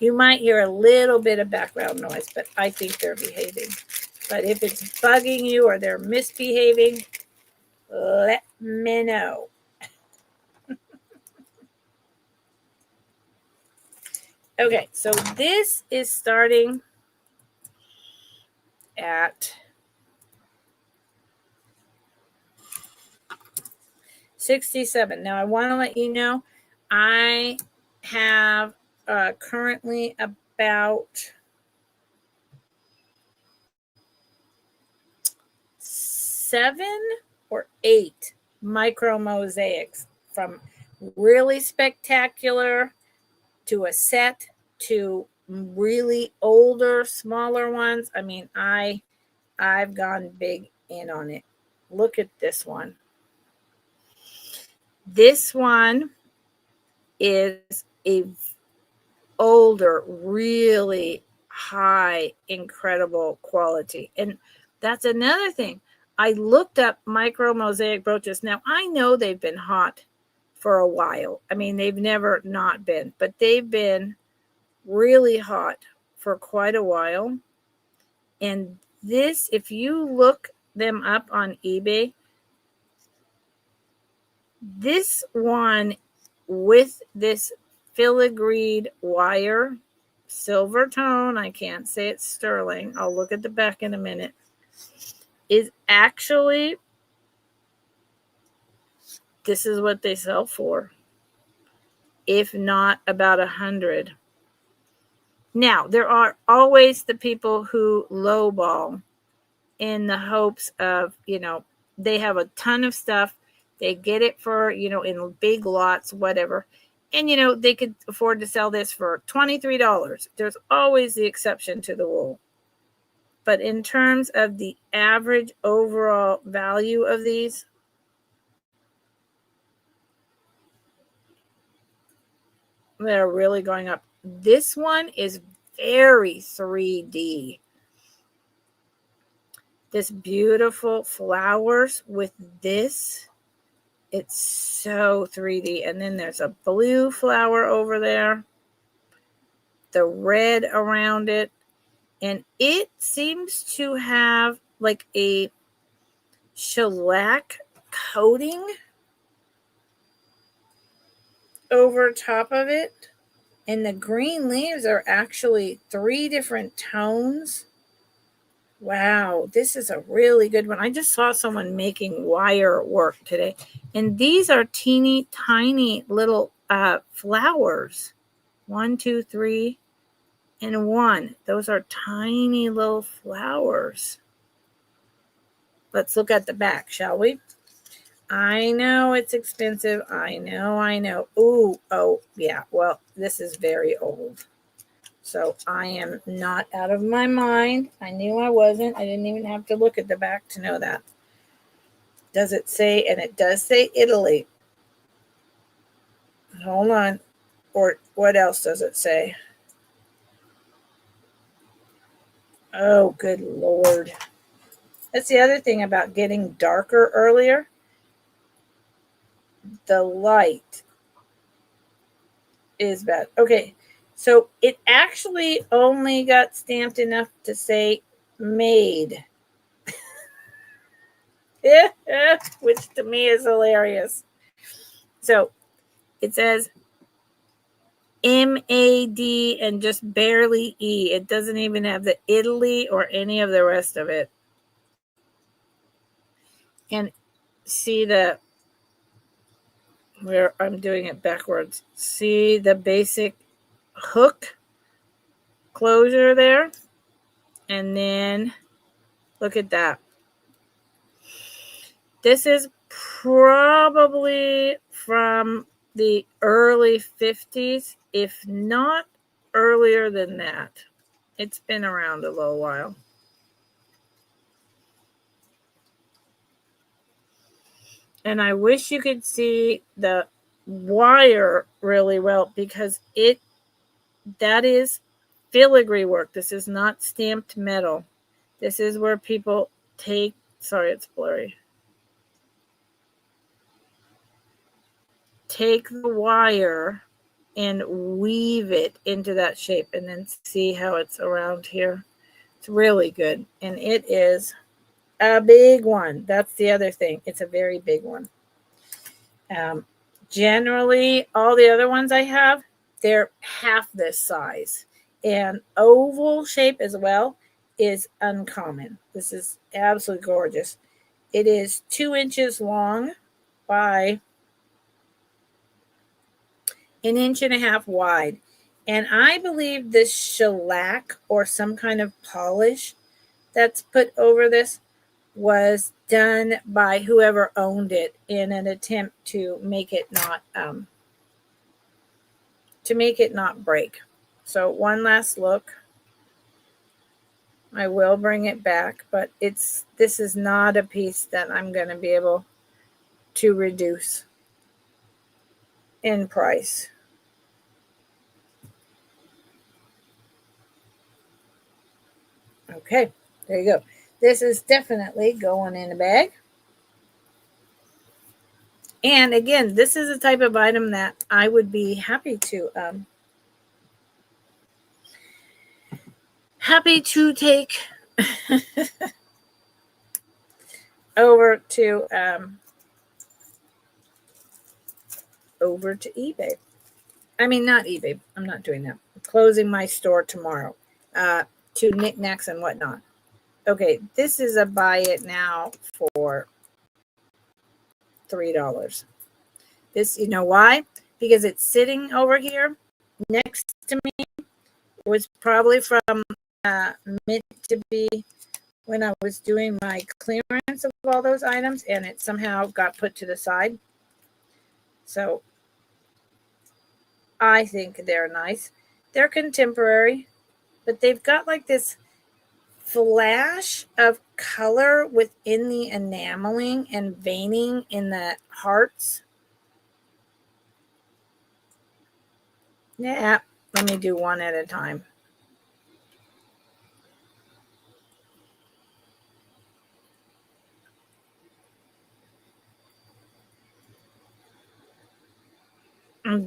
A: You might hear a little bit of background noise, but I think they're behaving. But if it's bugging you or they're misbehaving, let me know. Okay, so this is starting at $67. Now I want to let you know I have currently about 7 or 8 micro mosaics, from really spectacular to a set to really older, smaller ones. I mean, I've gone big in on it. Look at this one. This one is a older, really high, incredible quality. And that's another thing. I looked up micro mosaic brooches. Now, I know they've been hot for a while. I mean, they've never not been, but they've been really hot for quite a while. And this, if you look them up on eBay, this one with this filigreed wire, silver tone, I can't say it's sterling, I'll look at the back in a minute, is actually, this is what they sell for, if not about 100. Now, there are always the people who lowball in the hopes of, they have a ton of stuff. They get it for, in big lots, whatever. And, they could afford to sell this for $23. There's always the exception to the rule. But in terms of the average overall value of these, they're really going up. This one is very 3D. This beautiful flowers with this, it's so 3D. And then there's a blue flower over there, the red around it. And it seems to have like a shellac coating over top of it. And the green leaves are actually 3 different tones. Wow, this is a really good one. I just saw someone making wire work today. And these are teeny tiny little flowers. 1, 2, 3, and 1. Those are tiny little flowers. Let's look at the back, shall we? I know it's expensive. I know. Ooh, oh, yeah. Well, this is very old. So I am not out of my mind. I knew I wasn't. I didn't even have to look at the back to know that. Does it say, and it does say Italy. Hold on. Or what else does it say? Oh, good Lord. That's the other thing about getting darker earlier. The light is bad. Okay. So it actually only got stamped enough to say made. Which to me is hilarious. So it says MAD and just barely E. It doesn't even have the Italy or any of the rest of it. And see where I'm doing it backwards. See the basic hook closure there? And then look at that. This is probably from the early 50s, if not earlier than that. It's been around a little while. And I wish you could see the wire really well, because that is filigree work. This is not stamped metal. This is where people take, sorry, it's blurry. Take the wire and weave it into that shape, and then see how it's around here. It's really good. And it is a big one. That's the other thing. It's a very big one. Generally, all the other ones I have, they're half this size. And oval shape as well is uncommon. This is absolutely gorgeous. It is 2 inches long by 1.5 inches wide. And I believe this shellac or some kind of polish that's put over this was done by whoever owned it in an attempt to make it not break. So one last look. I will bring it back, but this is not a piece that I'm going to be able to reduce in price. Okay, there you go. This is definitely going in a bag. And again, this is a type of item that I would be happy to take over to eBay. I mean, not eBay. I'm not doing that. I'm closing my store tomorrow to knickknacks and whatnot. Okay, this is a buy it now for $3. This, you know why? Because it's sitting over here next to me. It was probably from meant to be when I was doing my clearance of all those items, and it somehow got put to the side. So I think they're nice. They're contemporary, but they've got like this flash of color within the enameling and veining in the hearts. Yeah, let me do one at a time.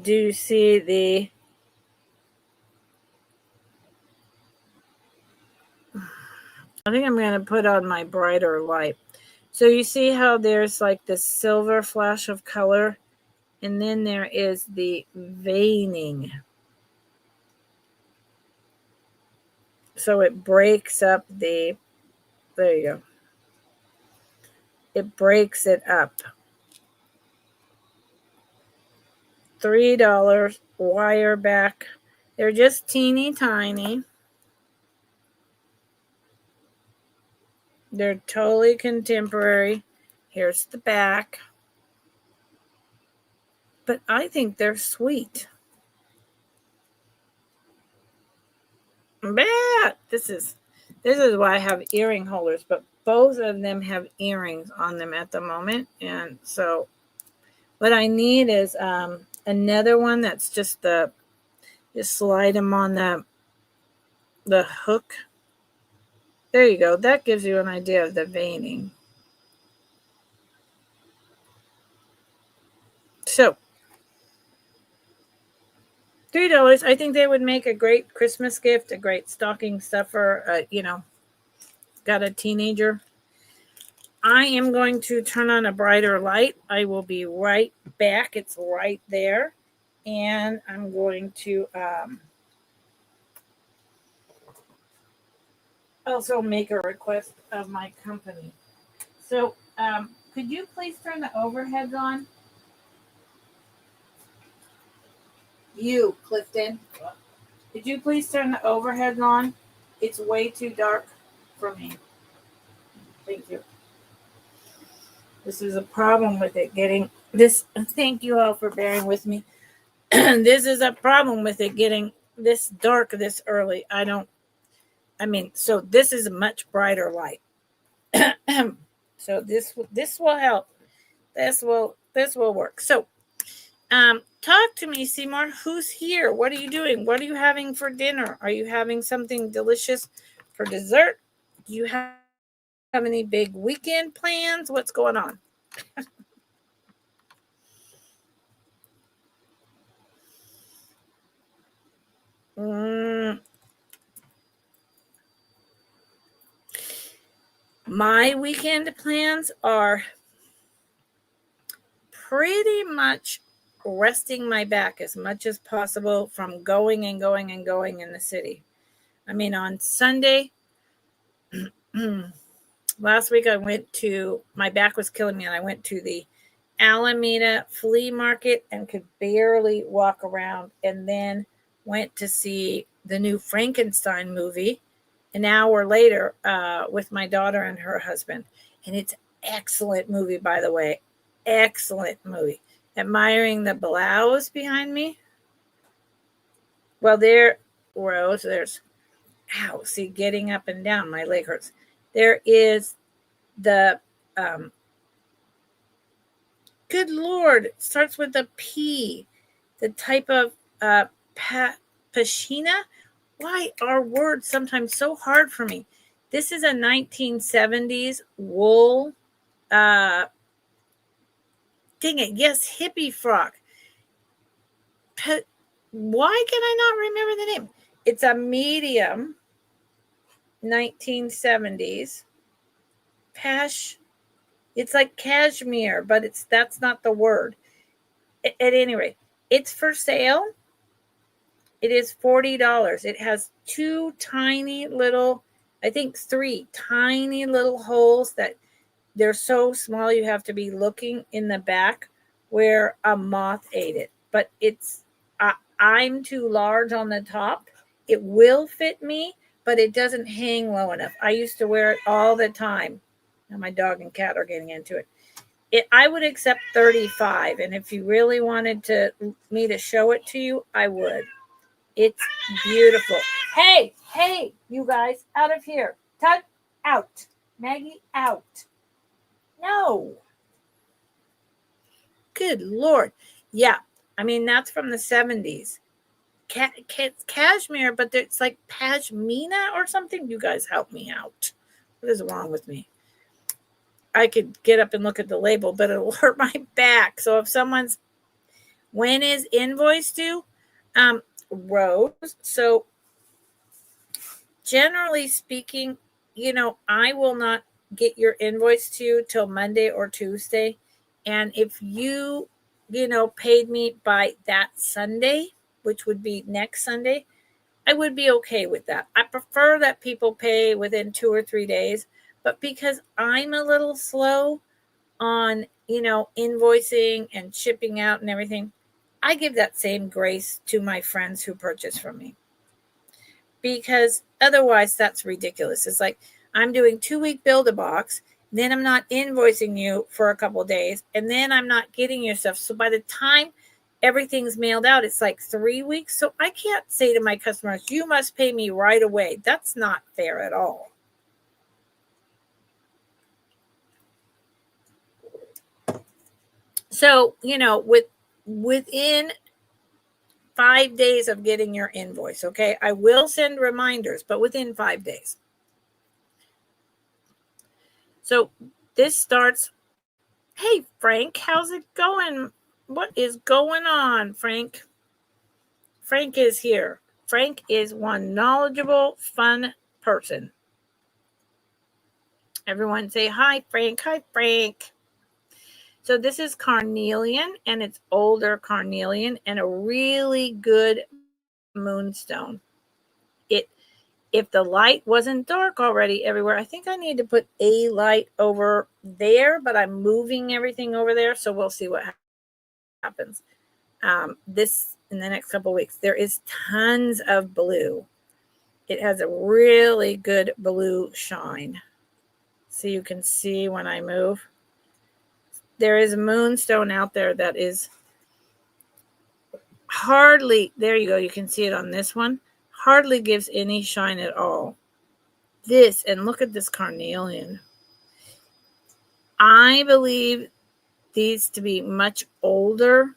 A: Do you see the I think I'm going to put on my brighter light. So you see how there's like this silver flash of color, and then there is the veining. So it breaks up there you go. It breaks it up. $3 wire back. They're just teeny tiny. They're totally contemporary. Here's the back. But I think they're sweet. This is why I have earring holders, but both of them have earrings on them at the moment. And so what I need is another one that's just slide them on the hook. There you go. That gives you an idea of the veining. So $3. I think they would make a great Christmas gift, a great stocking stuffer. Got a teenager. I am going to turn on a brighter light. I will be right back. It's right there. And I'm going to also make a request of my company. So could you please turn the overheads on? You, Clifton. Could you please turn the overheads on? It's way too dark for me. Thank you. This is a problem with it getting this. Thank you all for bearing with me. This is a problem with it getting this dark this early. So this is a much brighter light. So this will help. This will work. So talk to me, Seymour. Who's here? What are you doing? What are you having for dinner? Are you having something delicious for dessert? Do you have any big weekend plans? What's going on? My weekend plans are pretty much resting my back as much as possible from going and going and going in the city. I mean, on Sunday, last week my back was killing me, and I went to the Alameda flea market and could barely walk around, and then went to see the new Frankenstein movie an hour later with my daughter and her husband. And it's an excellent movie, by the way. Excellent movie. Admiring the blouse behind me. Well, there, Rose, there's, ow, see, getting up and down, my leg hurts. There is the, good Lord, it starts with a P, the type of pashina. Why are words sometimes so hard for me? This is a 1970s wool, dang it, yes, hippie frock. Why can I not remember the name? It's a medium 1970s it's like cashmere, but that's not the word. At any rate, it's for sale. It is $40. It has two tiny little, I think 3 tiny little holes that they're so small you have to be looking in the back where a moth ate it. But I'm too large on the top. It will fit me, but it doesn't hang low enough. I used to wear it all the time. Now my dog and cat are getting into it. I would accept $35, and if you really wanted me to show it to you, I would. It's beautiful. Hey, you guys, out of here. Tug, out. Maggie, out. No. Good Lord. Yeah, I mean, that's from the 70s. Cashmere, but it's like pashmina or something. You guys help me out. What is wrong with me? I could get up and look at the label, but it'll hurt my back. So if when is invoice due? Rose. So generally speaking, I will not get your invoice to you till Monday or Tuesday. And if you, paid me by that Sunday, which would be next Sunday, I would be okay with that. I prefer that people pay within 2 or 3 days, but because I'm a little slow on, invoicing and shipping out and everything, I give that same grace to my friends who purchase from me, because otherwise that's ridiculous. It's like I'm doing 2-week Build-A-Box, then I'm not invoicing you for a couple of days, and then I'm not getting your stuff. So by the time everything's mailed out, it's like 3 weeks. So I can't say to my customers, you must pay me right away. That's not fair at all. So, within 5 days of getting your invoice, okay, I will send reminders, but within 5 days. So this starts, hey, Frank, how's it going? What is going on, Frank? Frank is here. Frank is one knowledgeable, fun person. Everyone say, hi, Frank. Hi, Frank. So this is carnelian, and it's older carnelian and a really good moonstone. If the light wasn't dark already everywhere, I think I need to put a light over there, but I'm moving everything over there, so we'll see what happens. This in the next couple of weeks. There is tons of blue. It has a really good blue shine. So you can see when I move. There is a moonstone out there that is hardly, there you go, you can see it on this one, hardly gives any shine at all. This, and look at this carnelian. I believe these to be much older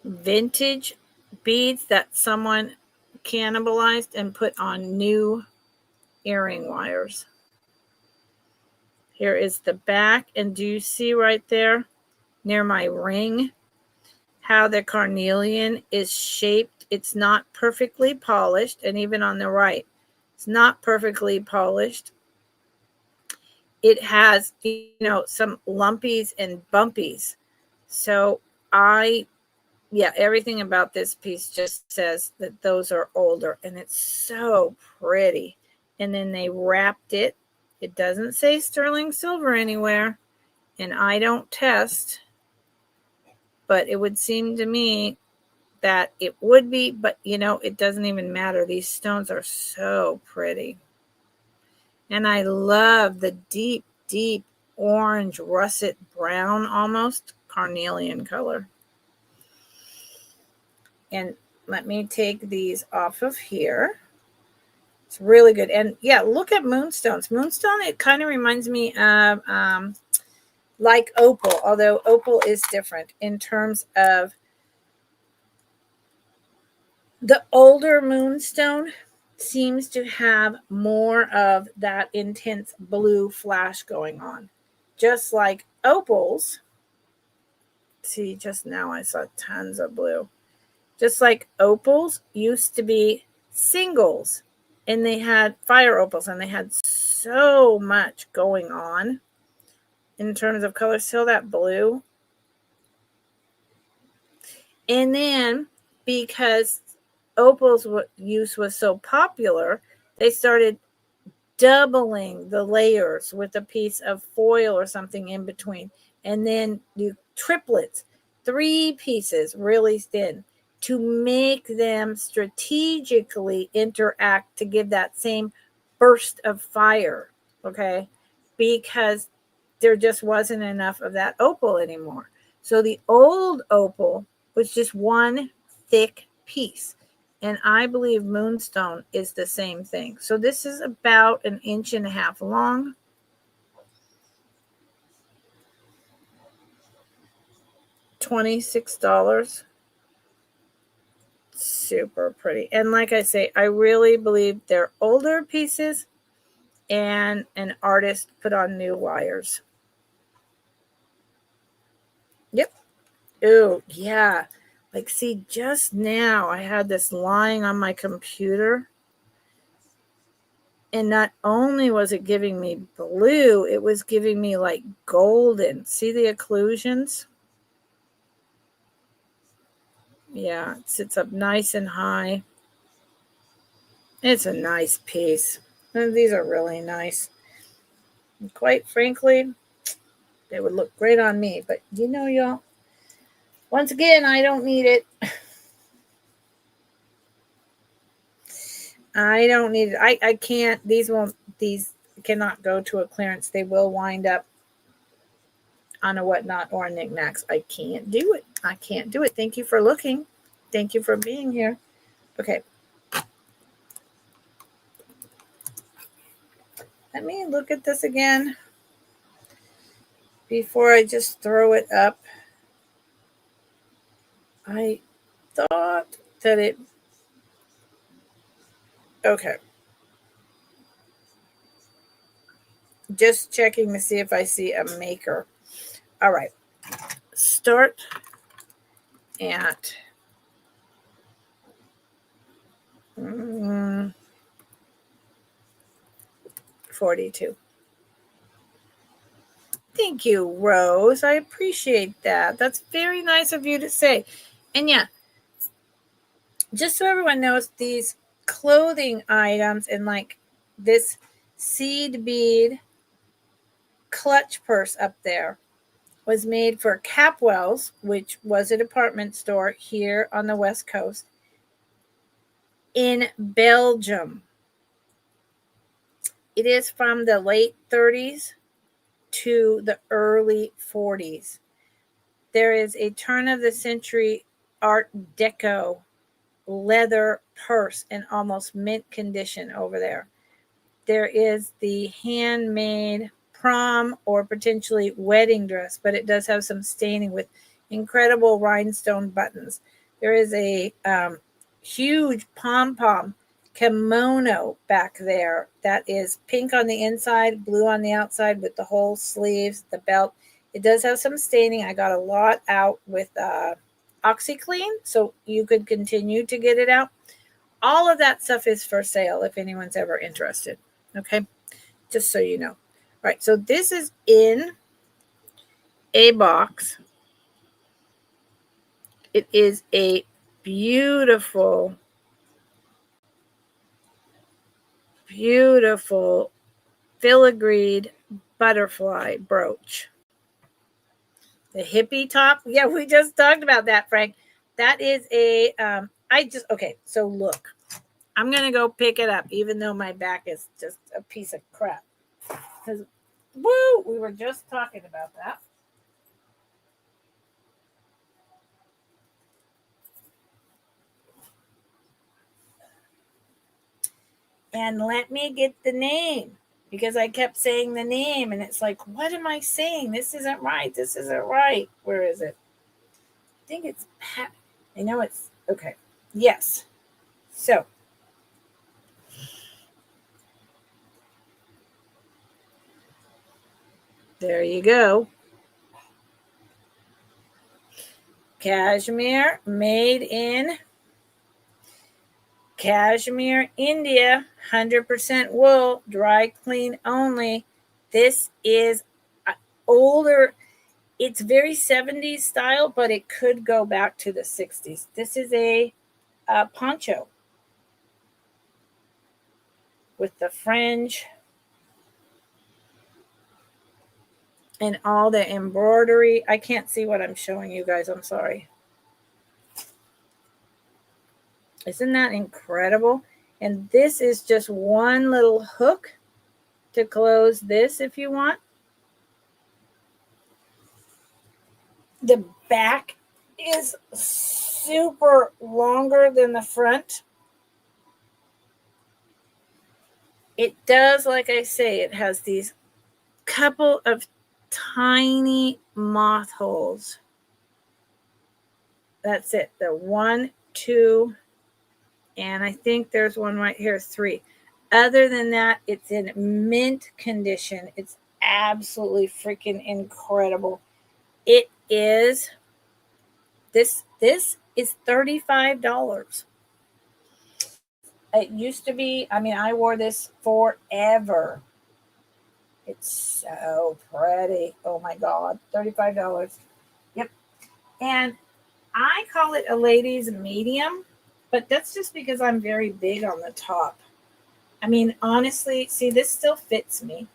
A: vintage beads that someone cannibalized and put on new earring wires. Here is the back, and do you see right there near my ring how the carnelian is shaped? It's not perfectly polished, and even on the right, it's not perfectly polished. it has, some lumpies and bumpies. So everything about this piece just says that those are older, and it's so pretty. And then they wrapped it. It doesn't say sterling silver anywhere, and I don't test, but it would seem to me that it would be, but it doesn't even matter. These stones are so pretty. And I love the deep, deep orange, russet brown, almost carnelian color. And let me take these off of here. It's really good. And yeah, look at moonstones. Moonstone, it kind of reminds me of like opal, although opal is different in terms of the older moonstone seems to have more of that intense blue flash going on. Just like opals. See, just now I saw tons of blue. Just like opals used to be singles, and they had fire opals, and they had so much going on in terms of color. Still that blue. And then because opals use was so popular, they started doubling the layers with a piece of foil or something in between. And then you triplets, 3 pieces really thin, to make them strategically interact to give that same burst of fire, okay? Because there just wasn't enough of that opal anymore. So the old opal was just one thick piece. And I believe moonstone is the same thing. So this is about 1.5 inches long. $26. Super pretty. And like I say, I really believe they're older pieces and an artist put on new wires. Yep. Oh, yeah. Like, see, just now I had this lying on my computer. And not only was it giving me blue, it was giving me like golden. See the occlusions? Yeah, it sits up nice and high. It's a nice piece. And these are really nice. And quite frankly, they would look great on me. But y'all, once again, I don't need it. I don't need it. I can't. These cannot go to a clearance. They will wind up on a whatnot or a knickknacks. I can't do it. I can't do it. Thank you for looking. Thank you for being here. Okay. Let me look at this again before I just throw it up. I thought that it... Okay. Just checking to see if I see a maker. All right. Start at 42. Thank you, Rose. I appreciate that. That's very nice of you to say. And yeah, just so everyone knows, these clothing items and like this seed bead clutch purse up there was made for Capwell's, which was a department store here on the West Coast in Belgium. It is from the late 30s to the early 40s. There is a turn of the century Art Deco leather purse in almost mint condition over there. There is the handmade prom or potentially wedding dress, but it does have some staining with incredible rhinestone buttons. There is a huge pom-pom kimono back there that is pink on the inside, blue on the outside with the whole sleeves, the belt. It does have some staining. I got a lot out with OxyClean, so you could continue to get it out. All of that stuff is for sale if anyone's ever interested. Okay, just so you know. right, so this is in a box. It is a beautiful, beautiful filigreed butterfly brooch. The hippie top. Yeah, we just talked about that, Frank. That is a, okay, so look. I'm going to go pick it up, even though my back is just a piece of crap. Because, woo, we were just talking about that. And let me get the name. Because I kept saying the name, and it's like, what am I saying? This isn't right. This isn't right. Where is it? I think it's Pat. I know it's, okay. Yes. So, there you go. Cashmere, made in Kashmir, India, 100% wool, dry clean only. This is older. It's very 70s style, but it could go back to the 60s. This is a poncho with the fringe and all the embroidery. I can't see what I'm showing you guys. I'm sorry. Isn't that incredible? And this is just one little hook to close this if you want. The back is super longer than the front. It does, like I say, it has these couple of tiny moth holes. That's it. The 1, 2, and I think there's one right here, 3. Other than that, it's in mint condition. It's absolutely freaking incredible. It is, this is $35. It used to be, I mean, I wore this forever. It's so pretty. Oh my God. $35. Yep. And I call it a ladies medium, but that's just because I'm very big on the top. I mean, honestly, see, this still fits me.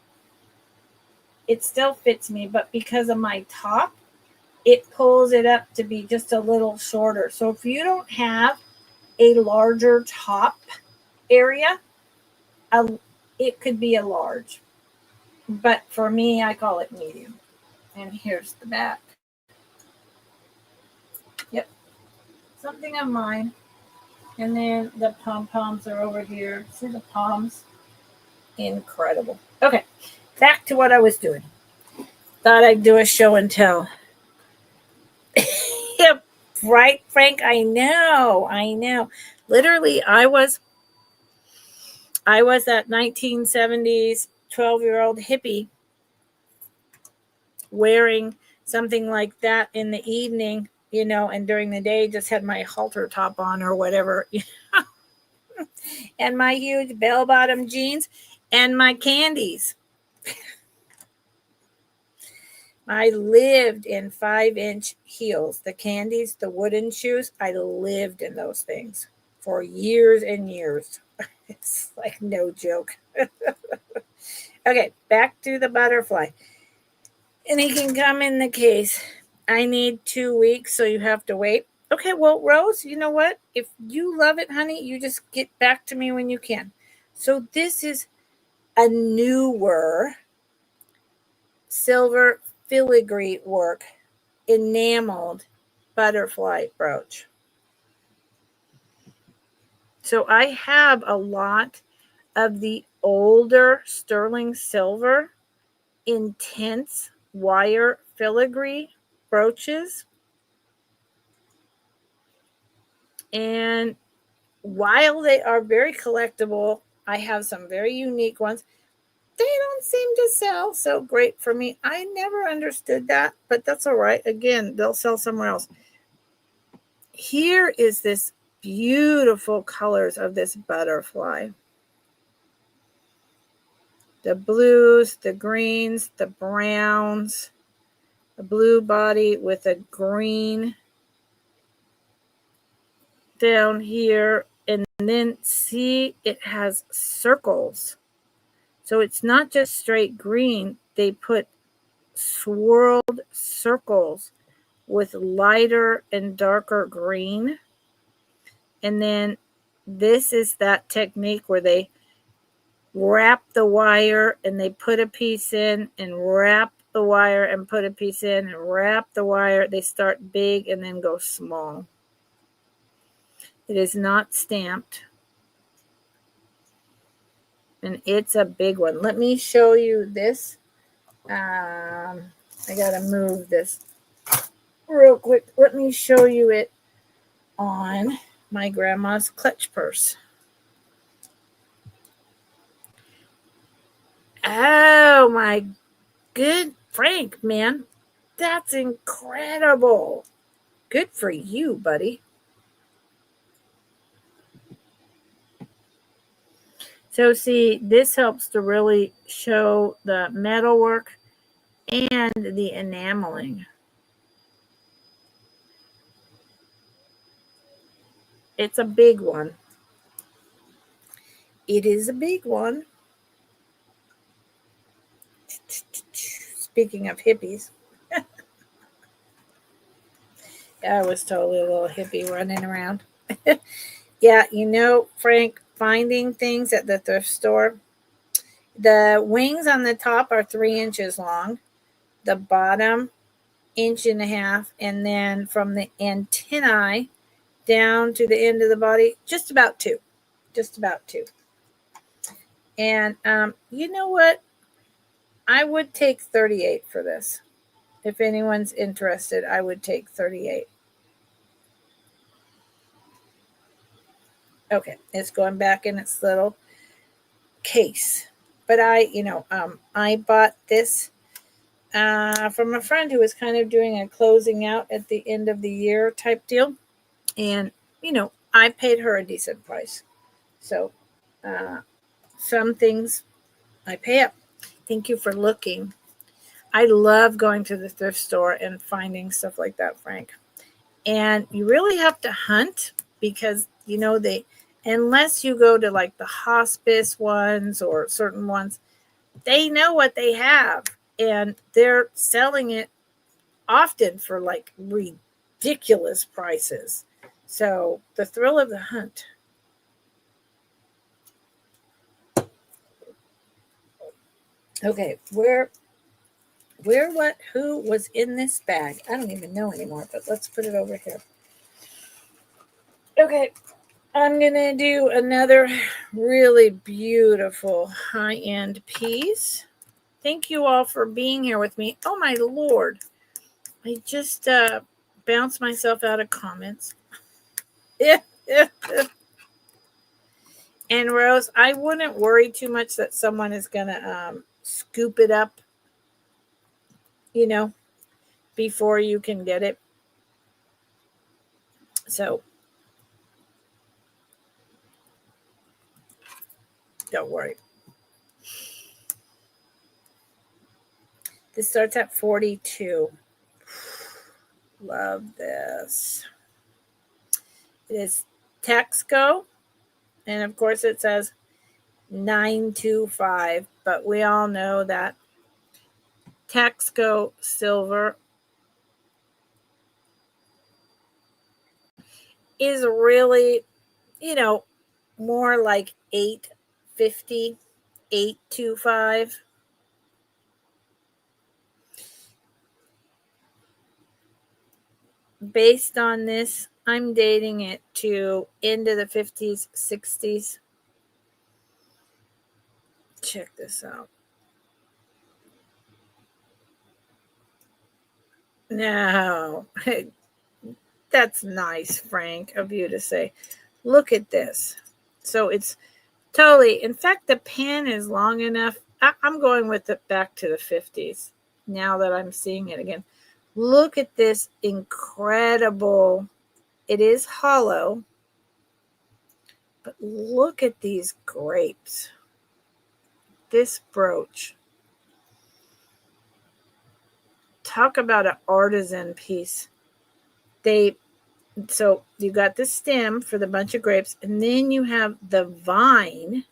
A: It still fits me, but because of my top, it pulls it up to be just a little shorter. So if you don't have a larger top area, it could be a large. But for me, I call it medium. And here's the back. Yep. Something of mine. And then the pom-poms are over here. See the poms? Incredible. Okay. Back to what I was doing. Thought I'd do a show and tell. Yep. Right, Frank? I know. Literally, I was that 1970s 12-year-old hippie wearing something like that in the evening, and during the day just had my halter top on or whatever, and my huge bell-bottom jeans and my candies. I lived in 5-inch heels. The candies, the wooden shoes, I lived in those things for years and years. It's like no joke. Okay, back to the butterfly. And he can come in the case. I need 2 weeks, so you have to wait. Okay, well, Rose, you know what? If you love it, honey, you just get back to me when you can. So this is a newer silver filigree work enameled butterfly brooch. So I have a lot of the older sterling silver intense wire filigree brooches. And while they are very collectible, I have some very unique ones. They don't seem to sell so great for me. I never understood that, but that's all right. Again, they'll sell somewhere else. Here is this beautiful colors of this butterfly. the blues, the greens, the browns, a blue body with a green down here. And then see, it has circles. So it's not just straight green. They put swirled circles with lighter and darker green. And then this is that technique where they wrap the wire and they put a piece in and wrap the wire and put a piece in and wrap the wire. They start big and then go small. It is not stamped. And it's a big one. Let me show you this. I gotta move this real quick. Let me show you it on my grandma's clutch purse. Oh my good Frank, man. That's incredible. Good for you, buddy. So see, this helps to really show the metalwork and the enameling. It's a big one. It is a big one. Speaking of hippies. I was totally a little hippie running around. Yeah, you know, Frank, finding things at the thrift store. The wings on the top are 3 inches long. The bottom, 1.5 inches. And then from the antennae down to the end of the body, just about 2. Just about 2. And you know what? I would take 38 for this. If anyone's interested, I would take 38. Okay, it's going back in its little case. But I bought this from a friend who was kind of doing a closing out at the end of the year type deal. And, I paid her a decent price. So some things I pay up. Thank you for looking. I love going to the thrift store and finding stuff like that, Frank. And you really have to hunt because, unless you go to like the hospice ones or certain ones, they know what they have and they're selling it often for like ridiculous prices. So the thrill of the hunt. Okay, who was in this bag? I don't even know anymore, but let's put it over here. Okay, I'm going to do another really beautiful high-end piece. Thank you all for being here with me. Oh, my Lord. I just bounced myself out of comments. And Rose, I wouldn't worry too much that someone is going to scoop it up, before you can get it. So don't worry. This starts at 42. Love this. It is Texco. And of course it says 925. But we all know that Texco silver is really, more like 850, 825. Based on this, I'm dating it to into the 50s, 60s. Check this out. No, that's nice, Frank, of you to say. Look at this. So it's totally, in fact, the pen is long enough. I'm going with it back to the 50s now that I'm seeing it again. Look at this incredible. It is hollow, but look at these grapes. this brooch. Talk about an artisan piece. So you got the stem for the bunch of grapes, and then you have the vine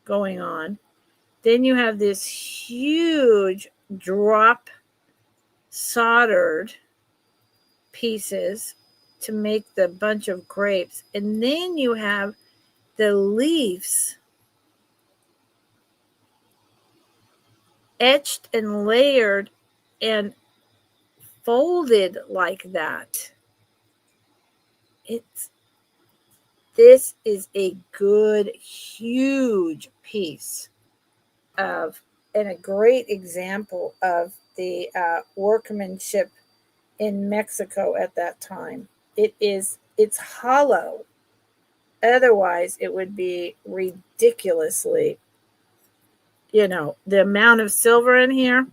A: going on. Then you have this huge drop soldered pieces to make the bunch of grapes. And then you have the leaves etched and layered and folded like that. This is a good, huge piece of, and a great example of the workmanship in Mexico at that time. It's hollow. Otherwise, it would be ridiculously, the amount of silver in here.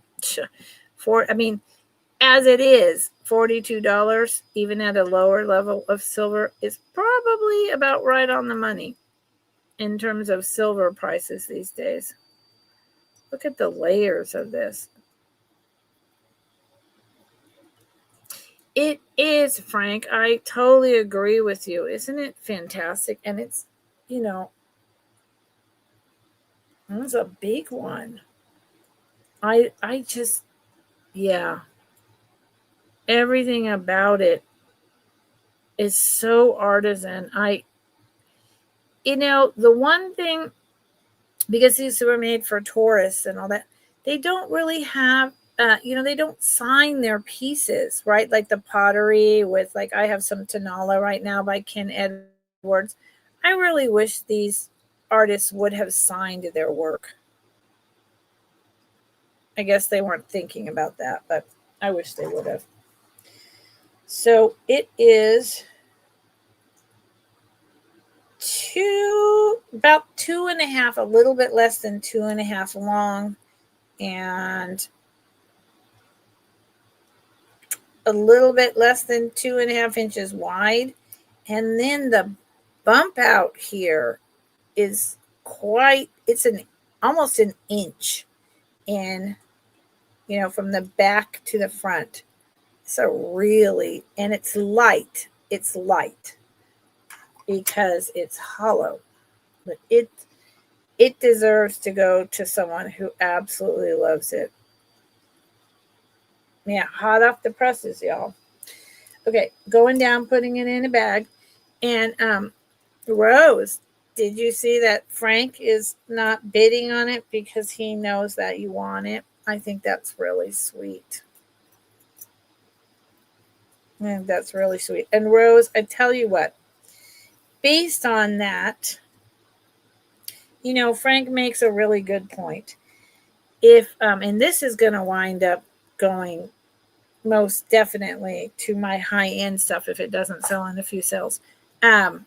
A: As it is, $42, even at a lower level of silver, is probably about right on the money in terms of silver prices these days. Look at the layers of this. It is, Frank. I totally agree with you. Isn't it fantastic? And it's, it's a big one. I just, yeah. Everything about it is so artisan. The one thing, because these were made for tourists and all that, they don't really have, they don't sign their pieces, right? Like the pottery with, like, I have some Tanala right now by Ken Edwards. I really wish these artists would have signed their work. I guess they weren't thinking about that, but I wish they would have. So it is about 2.5, a little bit less than 2.5 long, and a little bit less than 2.5 inches wide. And then the bump out here is it's almost an inch in, from the back to the front. And it's light. It's light because it's hollow, but it deserves to go to someone who absolutely loves it. Yeah, hot off the presses, y'all. Okay, going down, putting it in a bag. And Rose, did you see that Frank is not bidding on it because he knows that you want it? I think that's really sweet. And that's really sweet. And Rose, I tell you what, based on that, Frank makes a really good point. If and this is going to wind up going most definitely to my high-end stuff if it doesn't sell in a few sales. Frank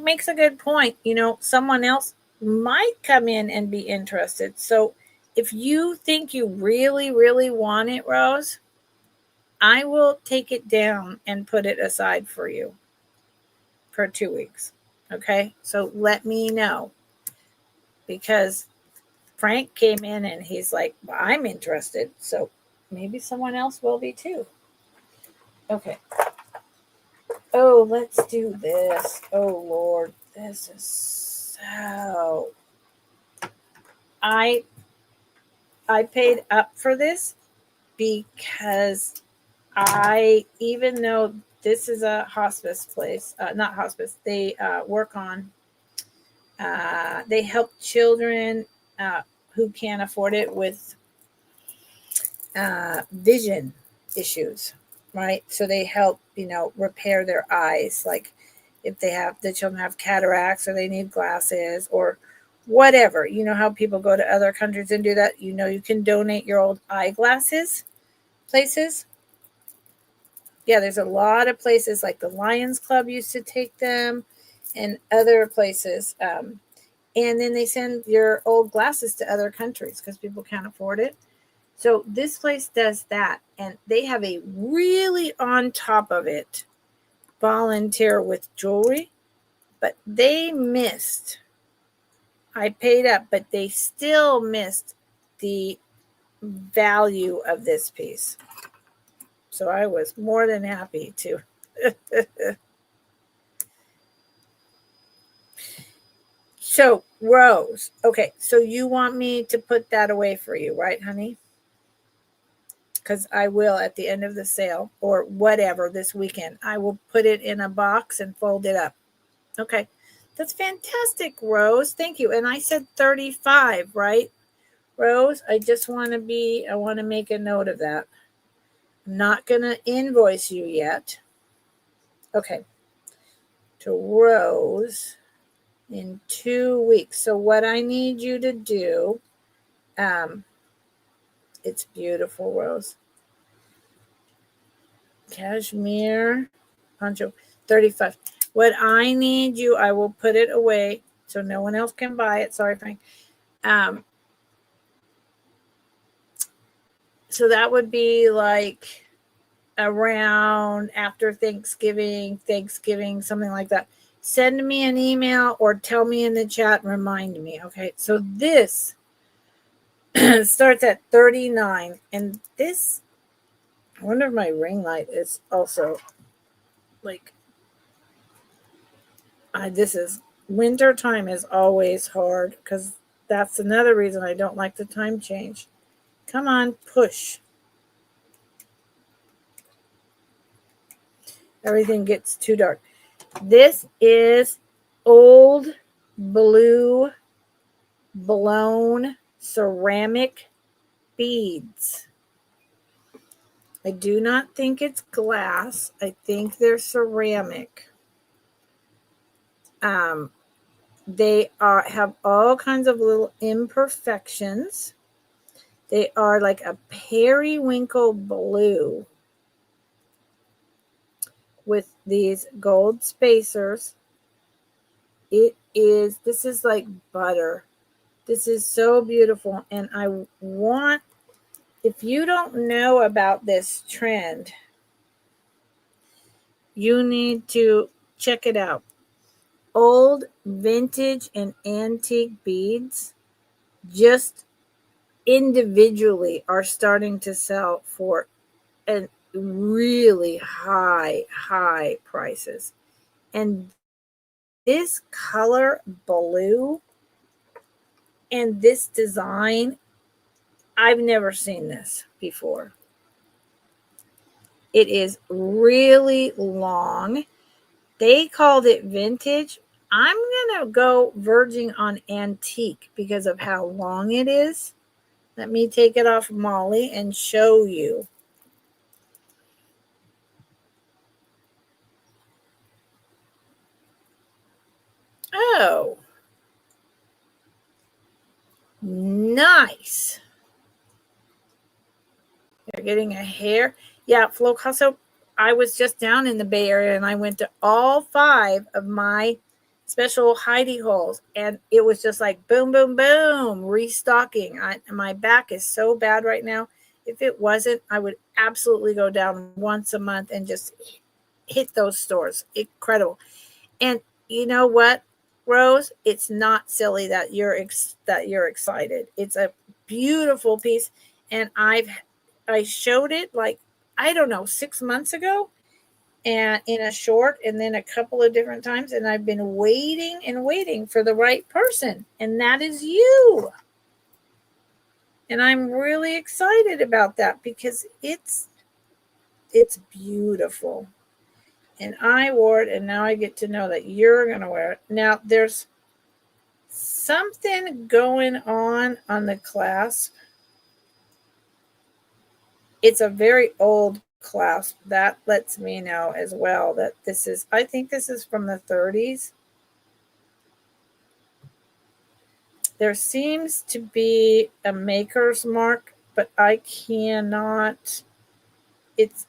A: makes a good point. Someone else might come in and be interested. So if you think you really, really want it, Rose, I will take it down and put it aside for you for 2 weeks. Okay? So let me know. Because Frank came in and he's like, well, I'm interested. So maybe someone else will be too. Okay. Oh, let's do this. Oh, Lord. This is so... I paid up for this because even though this is a hospice place, not hospice, they work on, they help children who can't afford it with vision issues, right? So they help, repair their eyes. Like if the children have cataracts or they need glasses or whatever, how people go to other countries and do that. You can donate your old eyeglasses places. Yeah, there's a lot of places like the Lions Club used to take them and other places. And then they send your old glasses to other countries because people can't afford it. So this place does that. And they have a really on top of it volunteer with jewelry. But they missed I paid up, but they still missed the value of this piece. So I was more than happy to. So, Rose, okay, so you want me to put that away for you, right, honey? Because I will at the end of the sale or whatever this weekend. I will put it in a box and fold it up. Okay, that's fantastic, Rose. Thank you. And I said 35, right, Rose? I want to make a note of that. I'm not going to invoice you yet. Okay, to Rose in 2 weeks. So what I need you to do, it's beautiful, Rose. Cashmere poncho, 35. What I need you, I will put it away so no one else can buy it. Sorry, Frank. So that would be like around after Thanksgiving, something like that. Send me an email or tell me in the chat, remind me. Okay, so this starts at 39, and this, I wonder if my ring light is also like, this is winter time is always hard because that's another reason I don't like the time change. Come on, push. Everything gets too dark. This is old blue blown ceramic beads. I do not think it's glass. I think they're ceramic. They have all kinds of little imperfections. They are like a periwinkle blue with these gold spacers. This is like butter. This is so beautiful. And I want, if you don't know about this trend, you need to check it out. Old vintage and antique beads just individually are starting to sell for a really high prices. And this color blue and this design, I've never seen this before. It is really long. They called it vintage. I'm going to go verging on antique because of how long it is. Let me take it off Molly and show you. Oh, nice. They're getting a hair. Yeah, Flocasso, I was just down in the Bay Area and I went to all 5 of my special hidey holes. And it was just like boom, boom, boom, restocking. My back is so bad right now. If it wasn't, I would absolutely go down once a month and just hit those stores. Incredible. And you know what, Rose? It's not silly that you're excited. It's a beautiful piece. And I showed it like, I don't know, 6 months ago, and in a short, and then a couple of different times, and I've been waiting and waiting for the right person, and that is you. And I'm really excited about that because it's beautiful. And I wore it, and now I get to know that you're going to wear it. Now, there's something going on the clasp. It's a very old clasp. That lets me know as well that this is, I think this is from the 30s. There seems to be a maker's mark, but I cannot, it's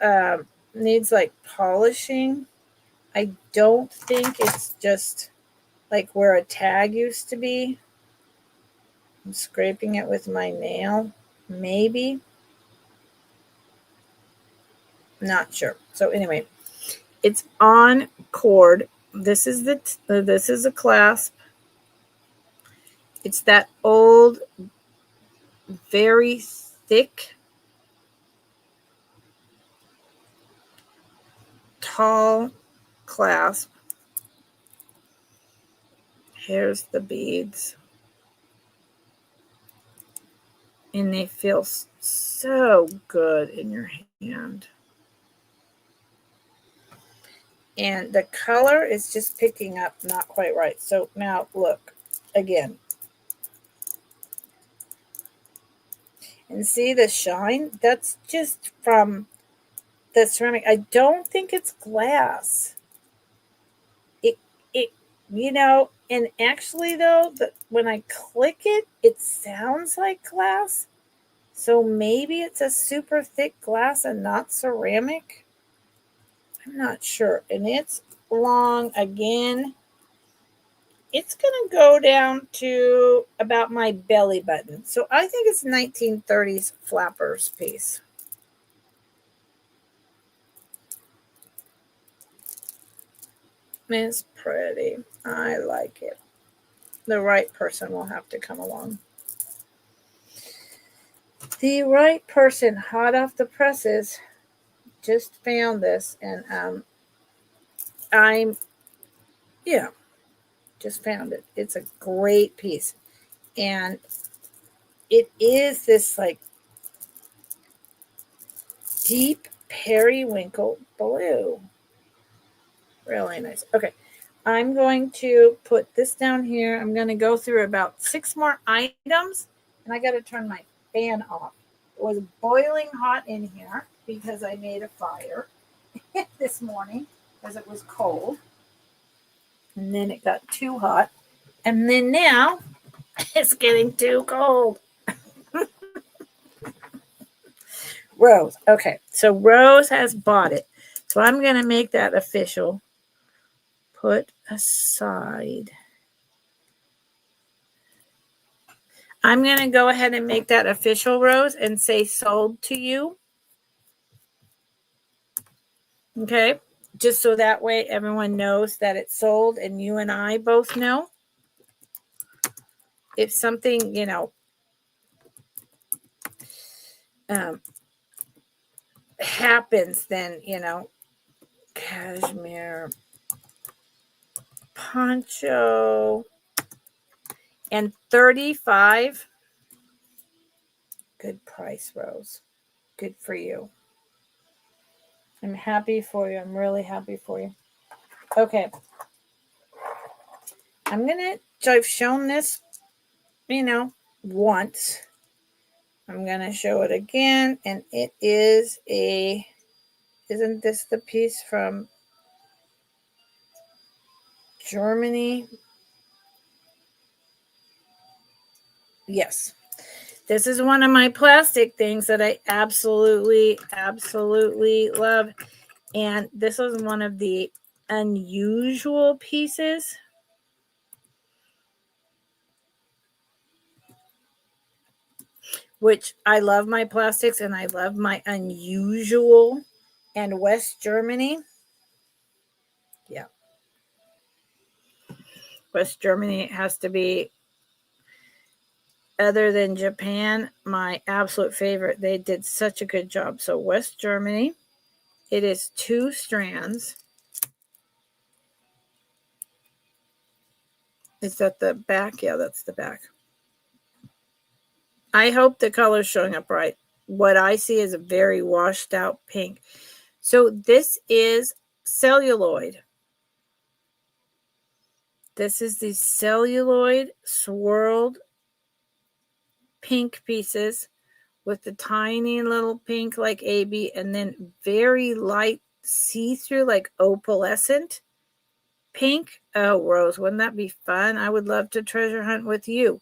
A: needs like polishing. I don't think it's just like where a tag used to be. I'm scraping it with my nail, maybe. Not sure. So anyway, it's on cord. This is a clasp. It's that old, very thick, tall clasp. Here's the beads. And they feel so good in your hand. And the color is just picking up not quite right. So now look again. And see the shine? That's just from the ceramic. I don't think it's glass. It and actually though, when I click it, it sounds like glass. So maybe it's a super thick glass and not ceramic. I'm not sure. And it's long again. It's going to go down to about my belly button. So I think it's 1930s flappers piece. It's pretty. I like it. The right person will have to come along. The right person, hot off the presses, just found this, and just found it. It's a great piece, and it is this like deep periwinkle blue. Really nice. Okay, I'm going to put this down here. I'm going to go through about 6 more items, and I got to turn my fan off. It was boiling hot in here because I made a fire this morning because it was cold. And then it got too hot. And then now it's getting too cold. Rose. Okay, so Rose has bought it. So I'm going to make that official. Put aside. I'm going to go ahead and make that official, Rose, and say sold to you. Okay, just so that way everyone knows that it's sold and you and I both know. If something, happens, then, cashmere poncho and 35. Good price, Rose. Good for you. I'm happy for you. I'm really happy for you. Okay. I've shown this, once. I'm going to show it again. And it is isn't this the piece from Germany? Yes. This is one of my plastic things that I absolutely, absolutely love. And this was one of the unusual pieces. Which I love my plastics and I love my unusual. And West Germany. Yeah. West Germany has to be, other than Japan, my absolute favorite. They did such a good job. So West Germany. It is 2 strands. Is that the back? Yeah, that's the back. I hope the color's showing up right. What I see is a very washed out pink. So this is celluloid. This is the celluloid swirled pink pieces with the tiny little pink like AB, and then very light see-through like opalescent pink. Oh, Rose, wouldn't that be fun? I would love to treasure hunt with you.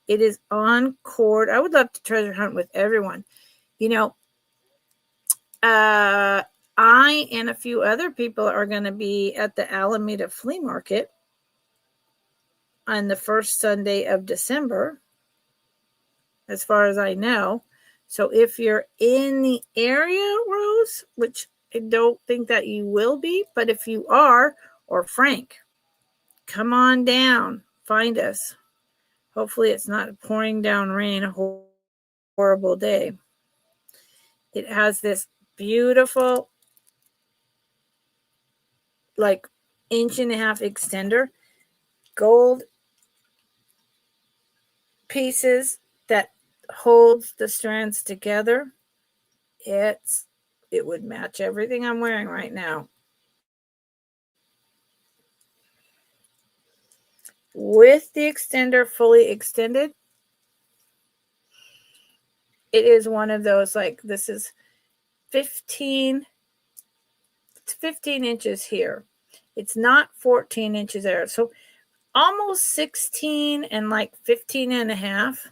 A: It is on cord. I would love to treasure hunt with everyone. I and a few other people are going to be at the Alameda Flea Market on the first Sunday of December, as far as I know. So if you're in the area, Rose, which I don't think that you will be, but if you are, or Frank, come on down, find us. Hopefully it's not pouring down rain, a horrible day. It has this beautiful, like, 1.5 inch extender, gold pieces that holds the strands together. It would match everything I'm wearing right now. With the extender fully extended, it is one of those, like, this is 15 inches here. It's not 14 inches there. So almost 16 and like 15 and a half.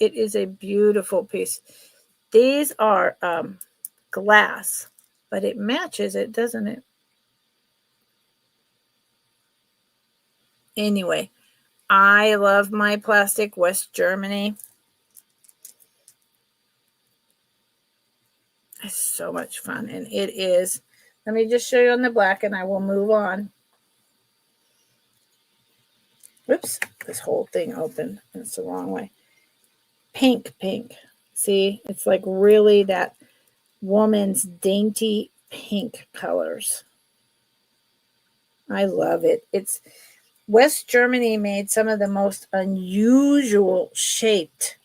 A: It is a beautiful piece. These are glass, but it matches it, doesn't it? Anyway, I love my plastic, West Germany. It's so much fun, and it is. Let me just show you on the black, and I will move on. Whoops, this whole thing opened. It's the wrong way. Pink. See, it's like really that woman's dainty pink colors. I love it. It's West Germany made some of the most unusual shaped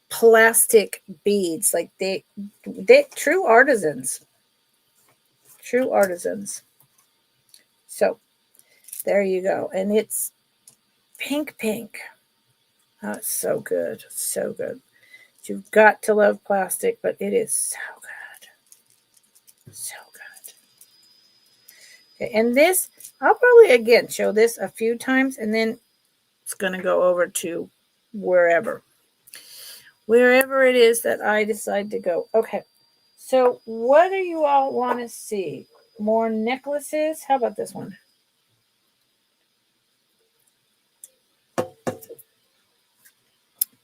A: plastic beads. Like they true artisans. True artisans. So there you go. And it's pink. Oh, it's so good. So good. You've got to love plastic, but it is so good. So good. Okay, and this, I'll probably again show this a few times, and then it's going to go over to wherever it is that I decide to go. Okay, so what do you all want to see? More necklaces? How about this one?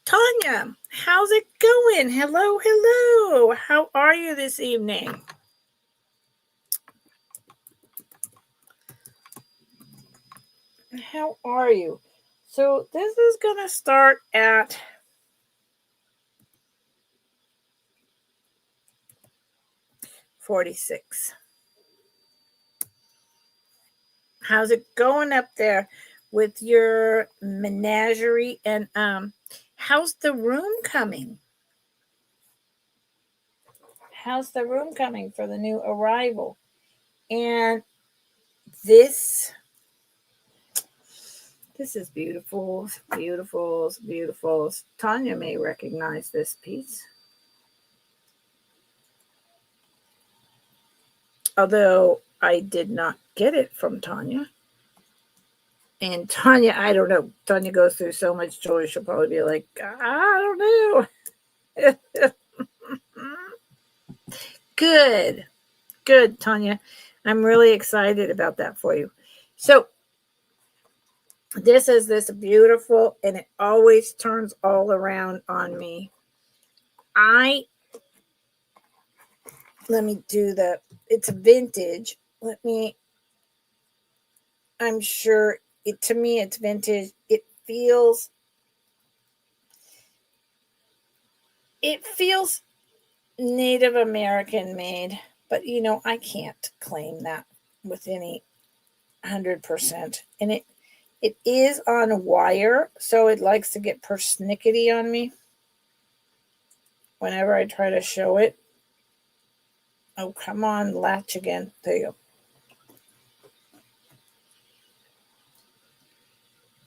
A: Tanya, how's it going? Hello. How are you this evening? How are you? So this is going to start at $46. How's it going up there with your menagerie? And how's the room coming? How's the room coming for the new arrival? And this is beautiful. Tanya may recognize this piece. Although I did not get it from Tanya. And Tanya, I don't know. Tanya goes through so much joy, she'll probably be like, I don't know. Good, Tanya. I'm really excited about that for you. So this is this beautiful, and it always turns all around on me. Let me do it's vintage. I'm sure to me it's vintage. It feels Native American made, but I can't claim that with any 100%. And it is on wire, so it likes to get persnickety on me whenever I try to show it. Oh, come on, latch again. There you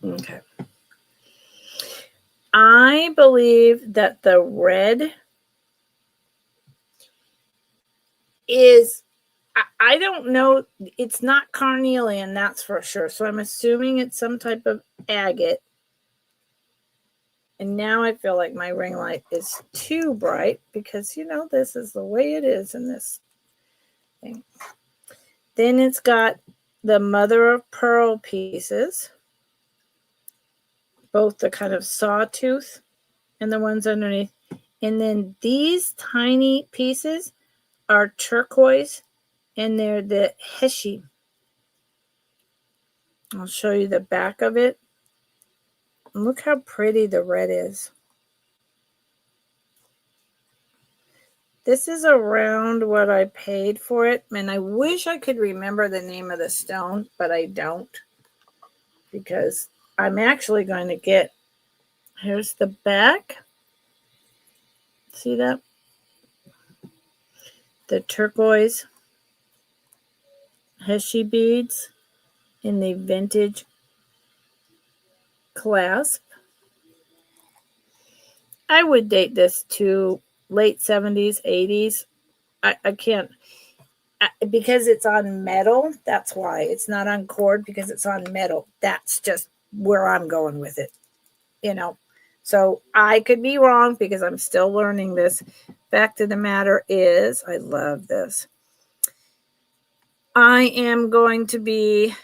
A: go. Okay. I believe that the red is, I don't know, it's not carnelian, that's for sure. So I'm assuming it's some type of agate. And now I feel like my ring light is too bright because, this is the way it is in this thing. Then it's got the mother of pearl pieces, both the kind of sawtooth and the ones underneath. And then these tiny pieces are turquoise, and they're the heshi. I'll show you the back of it. Look how pretty the red is. This is around what I paid for it, and I wish I could remember the name of the stone, but I don't, because I'm actually going to get, here's the back. See that? The turquoise Heshy beads in the vintage clasp. I would date this to late 70s, 80s. I can't, because it's on metal. That's why. It's not on cord because it's on metal. That's just where I'm going with it, you know. So I could be wrong because I'm still learning this. Fact of the matter is, I love this. I am going to be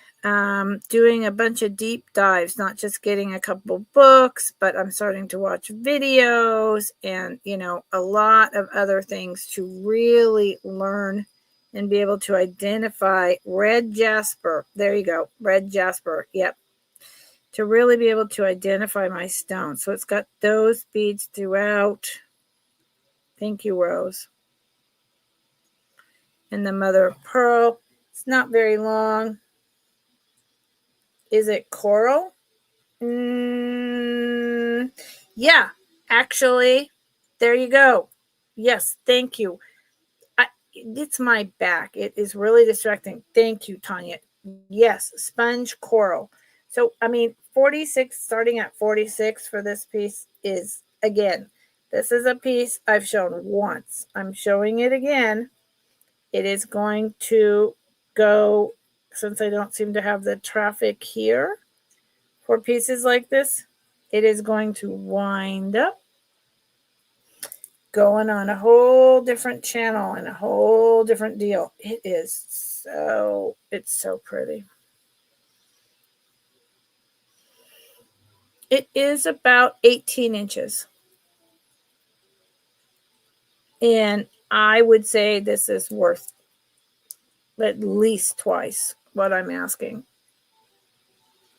A: doing a bunch of deep dives, not just getting a couple books, but I'm starting to watch videos and, you know, a lot of other things to really learn and be able to identify red jasper. There you go, red jasper. Yep. To really be able to identify my stone. So it's got those beads throughout. Thank you, Rose. And the mother of pearl. It's not very long. Is it coral? Yeah, actually, there you go. Yes, thank you. It's my back. It is really distracting. Thank you, Tanya. Yes, sponge coral. So, I mean, 46, starting at 46 for this piece is, again, this is a piece I've shown once. I'm showing it again. It is going to go, since I don't seem to have the traffic here for pieces like this, it is going to wind up going on a whole different channel and a whole different deal. It is so, it's so pretty. It is about 18 inches. And I would say this is worth at least twice what I'm asking.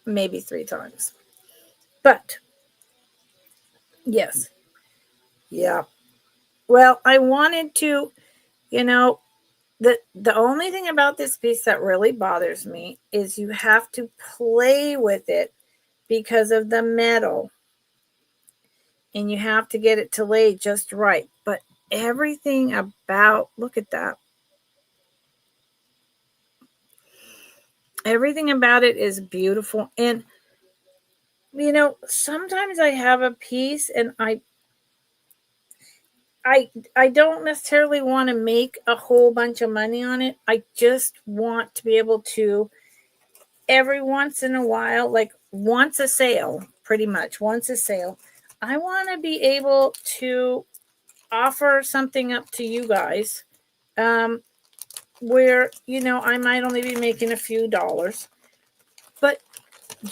A: Maybe 3 times. But, yes. Yeah. Well, I wanted to, you know, the only thing about this piece that really bothers me is you have to play with it because of the metal. And you have to get it to lay just right. But everything about, look at that. Everything about it is beautiful. And, you know, sometimes I have a piece and I don't necessarily want to make a whole bunch of money on it. I just want to be able to, every once in a while, like once a sale, pretty much once a sale, I want to be able to offer something up to you guys where, you know, I might only be making a few dollars, but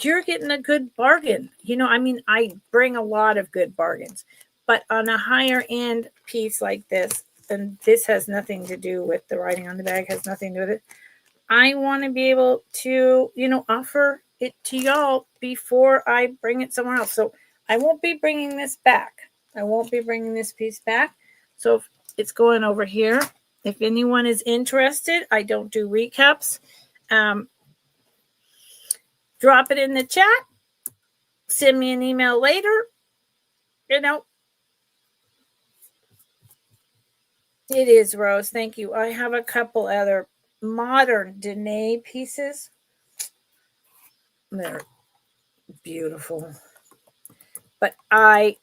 A: you're getting a good bargain. You know, I mean, I bring a lot of good bargains, but on a higher end piece like this, and this has nothing to do with the writing on the bag, has nothing to do with it. I want to be able to, you know, offer it to y'all before I bring it somewhere else. So I won't be bringing this back. I won't be bringing this piece back. So it's going over here. If anyone is interested, I don't do recaps. Drop it in the chat. Send me an email later. You know, it is, Rose. Thank you. I have a couple other modern Danae pieces. They're beautiful. But I've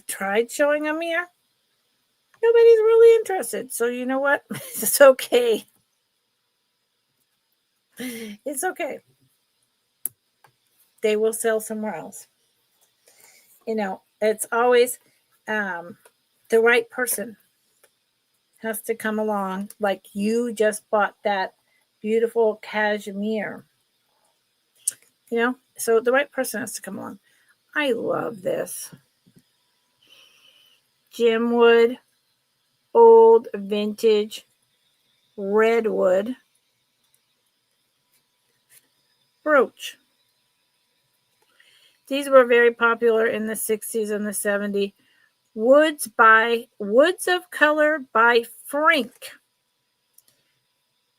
A: tried showing them here. Nobody's really interested. So you know what? It's okay. It's okay. They will sell somewhere else. You know, it's always the right person has to come along. Like you just bought that beautiful cashmere. You know, so the right person has to come along. I love this. Gemwood, old vintage redwood. brooch. These were very popular in the 60s and the 70s. Woods of Color by Frank.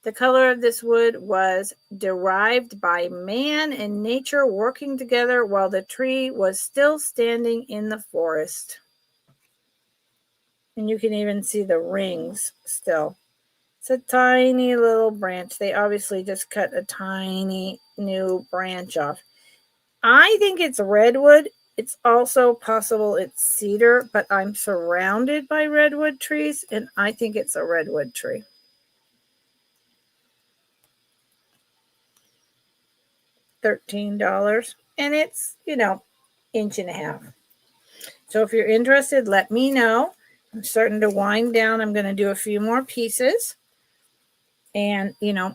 A: The color of this wood was derived by man and nature working together while the tree was still standing in the forest. And you can even see the rings still. It's a tiny little branch. They obviously just cut a tiny new branch off. I think it's redwood. It's also possible it's cedar, but I'm surrounded by redwood trees, and I think it's a redwood tree. $13, and it's, inch and a half. So if you're interested, let me know. I'm starting to wind down. I'm going to do a few more pieces, and yeah.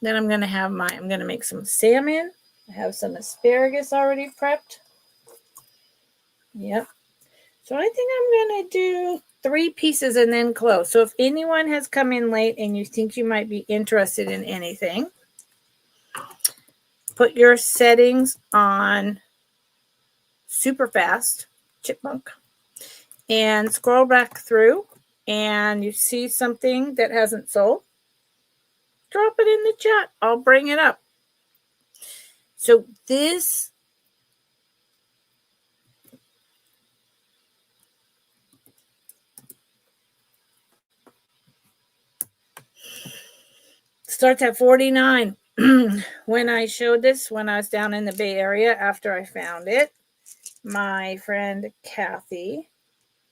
A: Then I'm going to make some salmon. I have some asparagus already prepped. Yep. So I think I'm going to do 3 pieces and then close. So if anyone has come in late and you think you might be interested in anything, put your settings on super fast, chipmunk, and scroll back through, and you see something that hasn't sold, drop it in the chat. I'll bring it up. So this starts at $49. When I showed this, when I was down in the Bay Area after I found it, my friend Kathy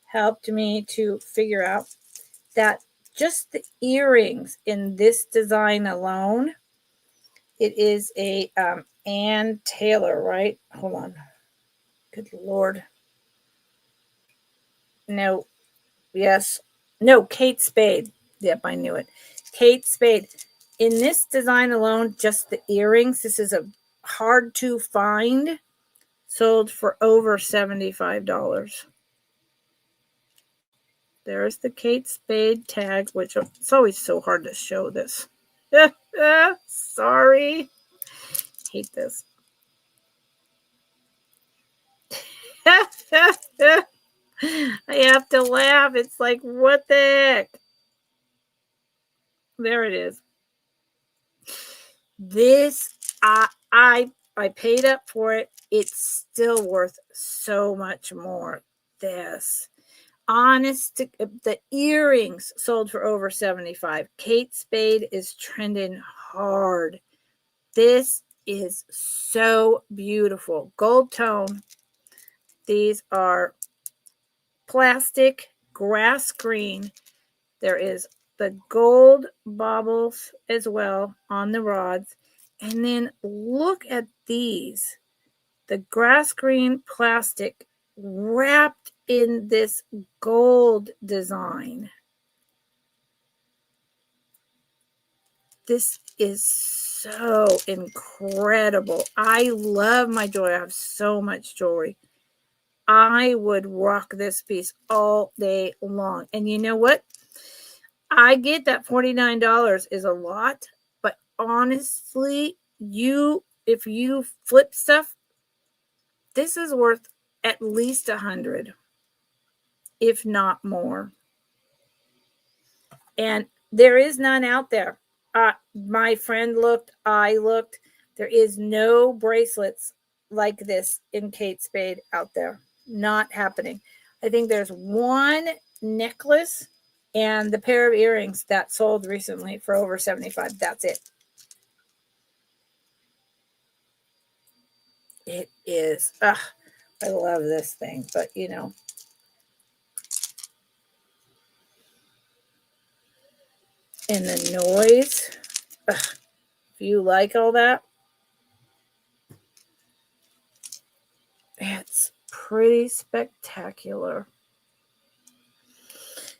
A: helped me to figure out that just the earrings in this design alone, it is a Ann Taylor, right? Hold on. Good Lord. No. Yes. No, Kate Spade. Yep, I knew it. Kate Spade. In this design alone, just the earrings, this is a hard to find, sold for over $75. There's the Kate Spade tag, which it's always so hard to show this. Sorry. Hate this. I have to laugh. It's like, what the heck? There it is. This, I paid up for it. It's still worth so much more. This. The earrings sold for over $75. Kate Spade is trending hard. This is so beautiful. Gold tone. These are plastic grass green. There is the gold baubles as well on the rods. And then look at these. The grass green plastic wrapped in this gold design. This is so incredible. I love my jewelry. I have so much jewelry. I would rock this piece all day long. And you know what? I get that $49 is a lot, but honestly, if you flip stuff, this is worth at least $100, if not more. And there is none out there. My friend looked, I looked. There is no bracelets like this in Kate Spade out there. Not happening. I think there's one necklace and the pair of earrings that sold recently for over $75. That's it. It is. I love this thing, but and the noise. If you like all that, it's pretty spectacular.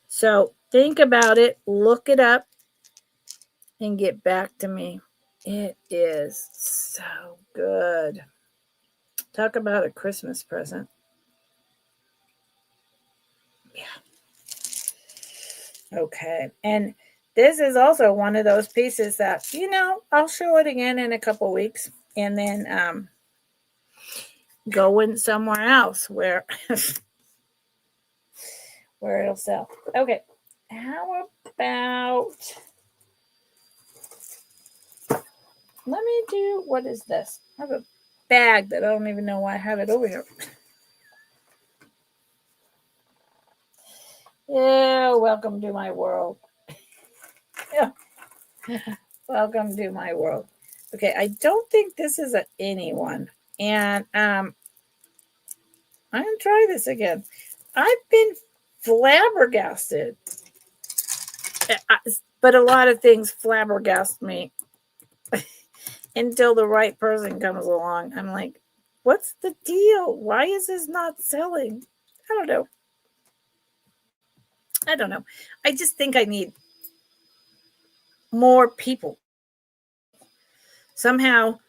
A: So think about it, look it up, and get back to me. It is so good. Talk about a Christmas present. Yeah. Okay. And This is also one of those pieces that, I'll show it again in a couple weeks and then going somewhere else where where it'll sell. Okay, how about, let me do, what is this? I have a bag that I don't even know why I have it over here. Yeah, welcome to my world. Yeah. Welcome to my world. Okay, I don't think this is an anyone. And I'm gonna try this again. I've been flabbergasted. But a lot of things flabbergast me until the right person comes along. I'm like, what's the deal? Why is this not selling? I don't know. I just think I need more people. Somehow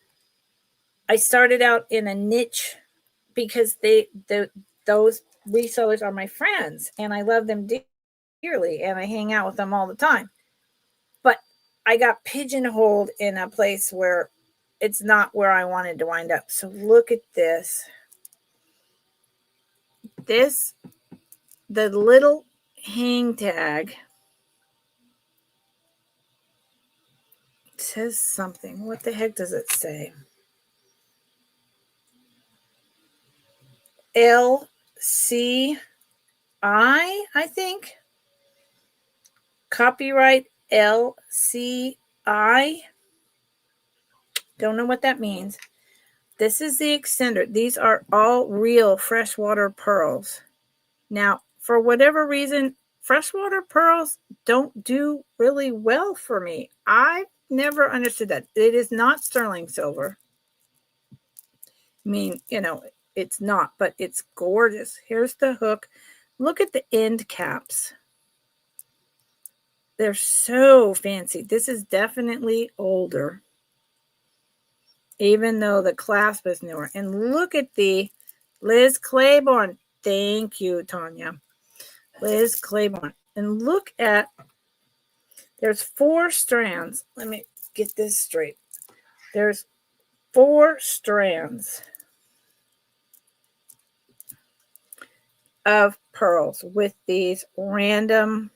A: I started out in a niche because those resellers are my friends and I love them dearly and I hang out with them all the time. But I got pigeonholed in a place where it's not where I wanted to wind up. So look at this. The little hang tag says something. What the heck does it say? LCI, I think. Copyright LCI. Don't know what that means. This is the extender. These are all real freshwater pearls. Now, for whatever reason, freshwater pearls don't do really well for me. I've never understood that. It is not sterling silver. I mean, it's not, but it's gorgeous. Here's the hook. Look at the end caps. They're so fancy. This is definitely older, even though the clasp is newer. And look at the Liz Claiborne. Thank you, Tanya. Liz Claiborne. And look at, there's 4 strands. Let me get this straight. There's 4 strands of pearls with these random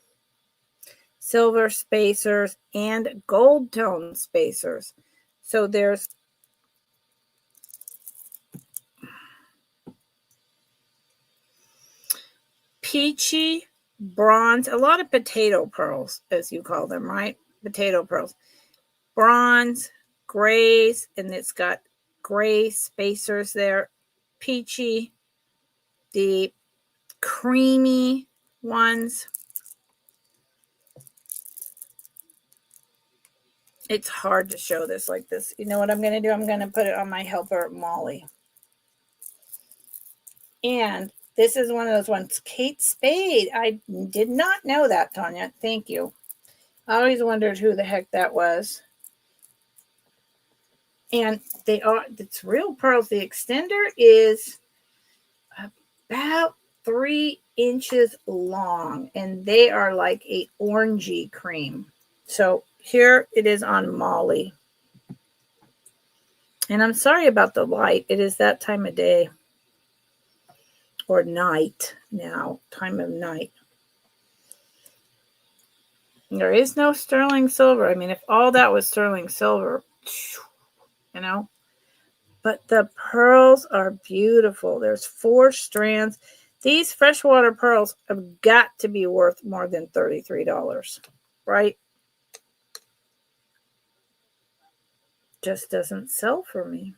A: silver spacers and gold tone spacers. So there's peachy, bronze, a lot of potato pearls, as you call them, right? Potato pearls. Bronze, grays, and it's got gray spacers there. Peachy, the creamy ones. It's hard to show this like this. You know what I'm going to do? I'm going to put it on my helper, Molly. And this is one of those ones. Kate Spade. I did not know that, Tanya. Thank you. I always wondered who the heck that was. And it's real pearls. The extender is about 3 inches long. And they are like a orangey cream. So here it is on Molly. And I'm sorry about the light. It is that time of day. Or night now. Time of night. There is no sterling silver. I mean, if all that was sterling silver, But the pearls are beautiful. There's 4 strands. These freshwater pearls have got to be worth more than $33, right? Just doesn't sell for me.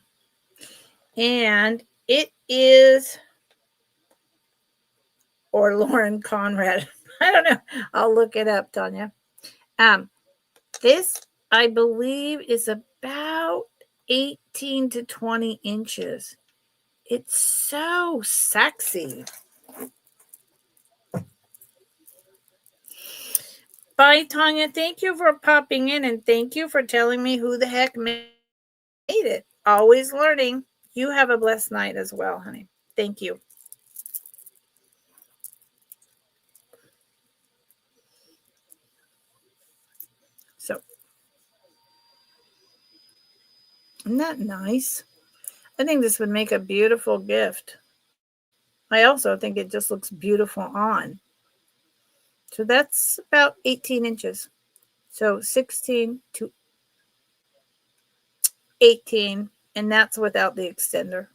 A: And it is, or Lauren Conrad. I don't know. I'll look it up, Tanya. This, I believe, is about 18 to 20 inches. It's so sexy. Bye, Tanya. Thank you for popping in and thank you for telling me who the heck made it. Always learning. You have a blessed night as well, honey. Thank you. Isn't that nice? I think this would make a beautiful gift. I also think it just looks beautiful on. So that's about 18 inches. So 16 to 18, and that's without the extender.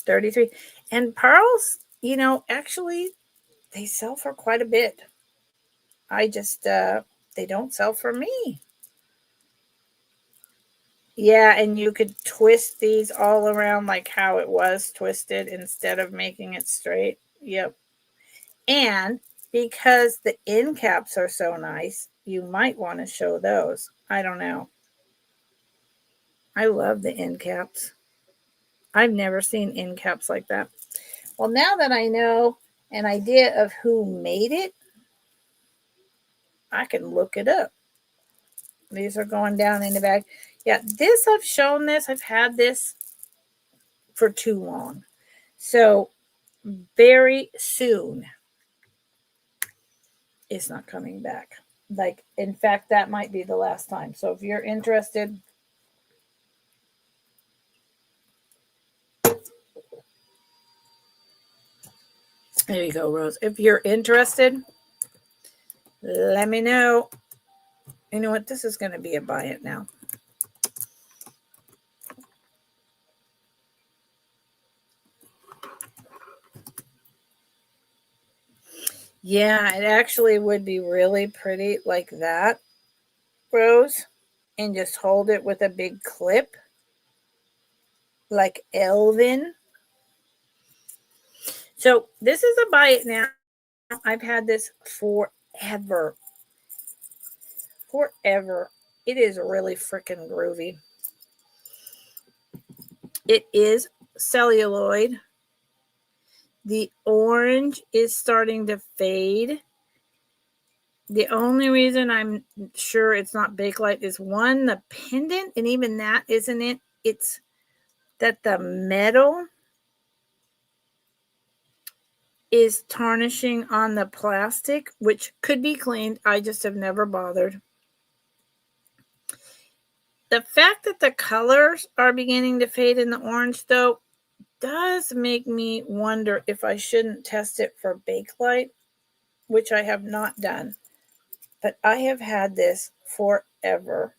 A: 33. And pearls, actually, they sell for quite a bit. I just, they don't sell for me. Yeah, and you could twist these all around like how it was twisted instead of making it straight. Yep. And because the end caps are so nice, you might want to show those. I don't know. I love the end caps. I've never seen end caps like that. Well, now that I know an idea of who made it, I can look it up. These are going down in the bag. Yeah, this I've shown this. I've had this for too long. So very soon it's not coming back. Like, in fact, that might be the last time. So if you're interested, there you go, Rose. If you're interested, let me know. You know what? This is going to be a buy it now. Yeah, it actually would be really pretty like that, Rose. And just hold it with a big clip like Elvin. So this is a buy it now. I've had this forever. Forever. It is really freaking groovy. It is celluloid. The orange is starting to fade. The only reason I'm sure it's not Bakelite is one, the pendant, and even that isn't it. It's that the metal is tarnishing on the plastic, which could be cleaned. I just have never bothered. The fact that the colors are beginning to fade in the orange, though, does make me wonder if I shouldn't test it for Bakelite, which I have not done. But I have had this forever.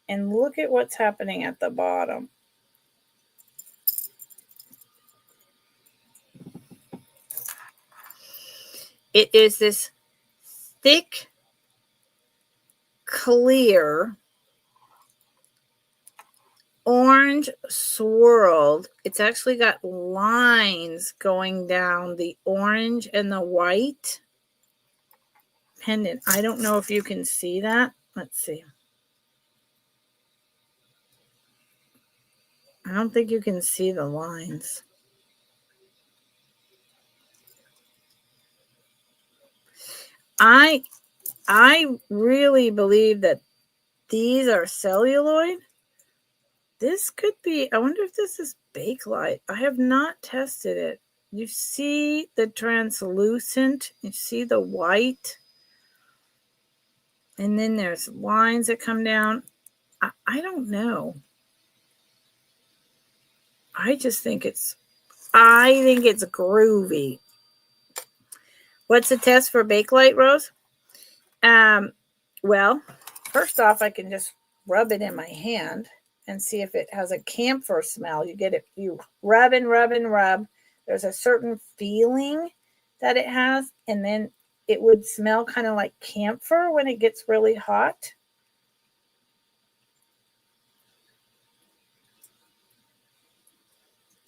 A: And look at what's happening at the bottom. It is this thick, clear, orange swirled. It's actually got lines going down the orange and the white pendant. I don't know if you can see that. Let's see. I don't think you can see the lines. I really believe that these are celluloid. This could be, I wonder if this is Bakelite. I have not tested it. You see the translucent, you see the white, and then there's lines that come down. I don't know. I think it's groovy. What's the test for Bakelite, Rose? Well, first off, I can just rub it in my hand and see if it has a camphor smell. You get it, you rub and rub and rub. There's a certain feeling that it has, and then it would smell kind of like camphor when it gets really hot.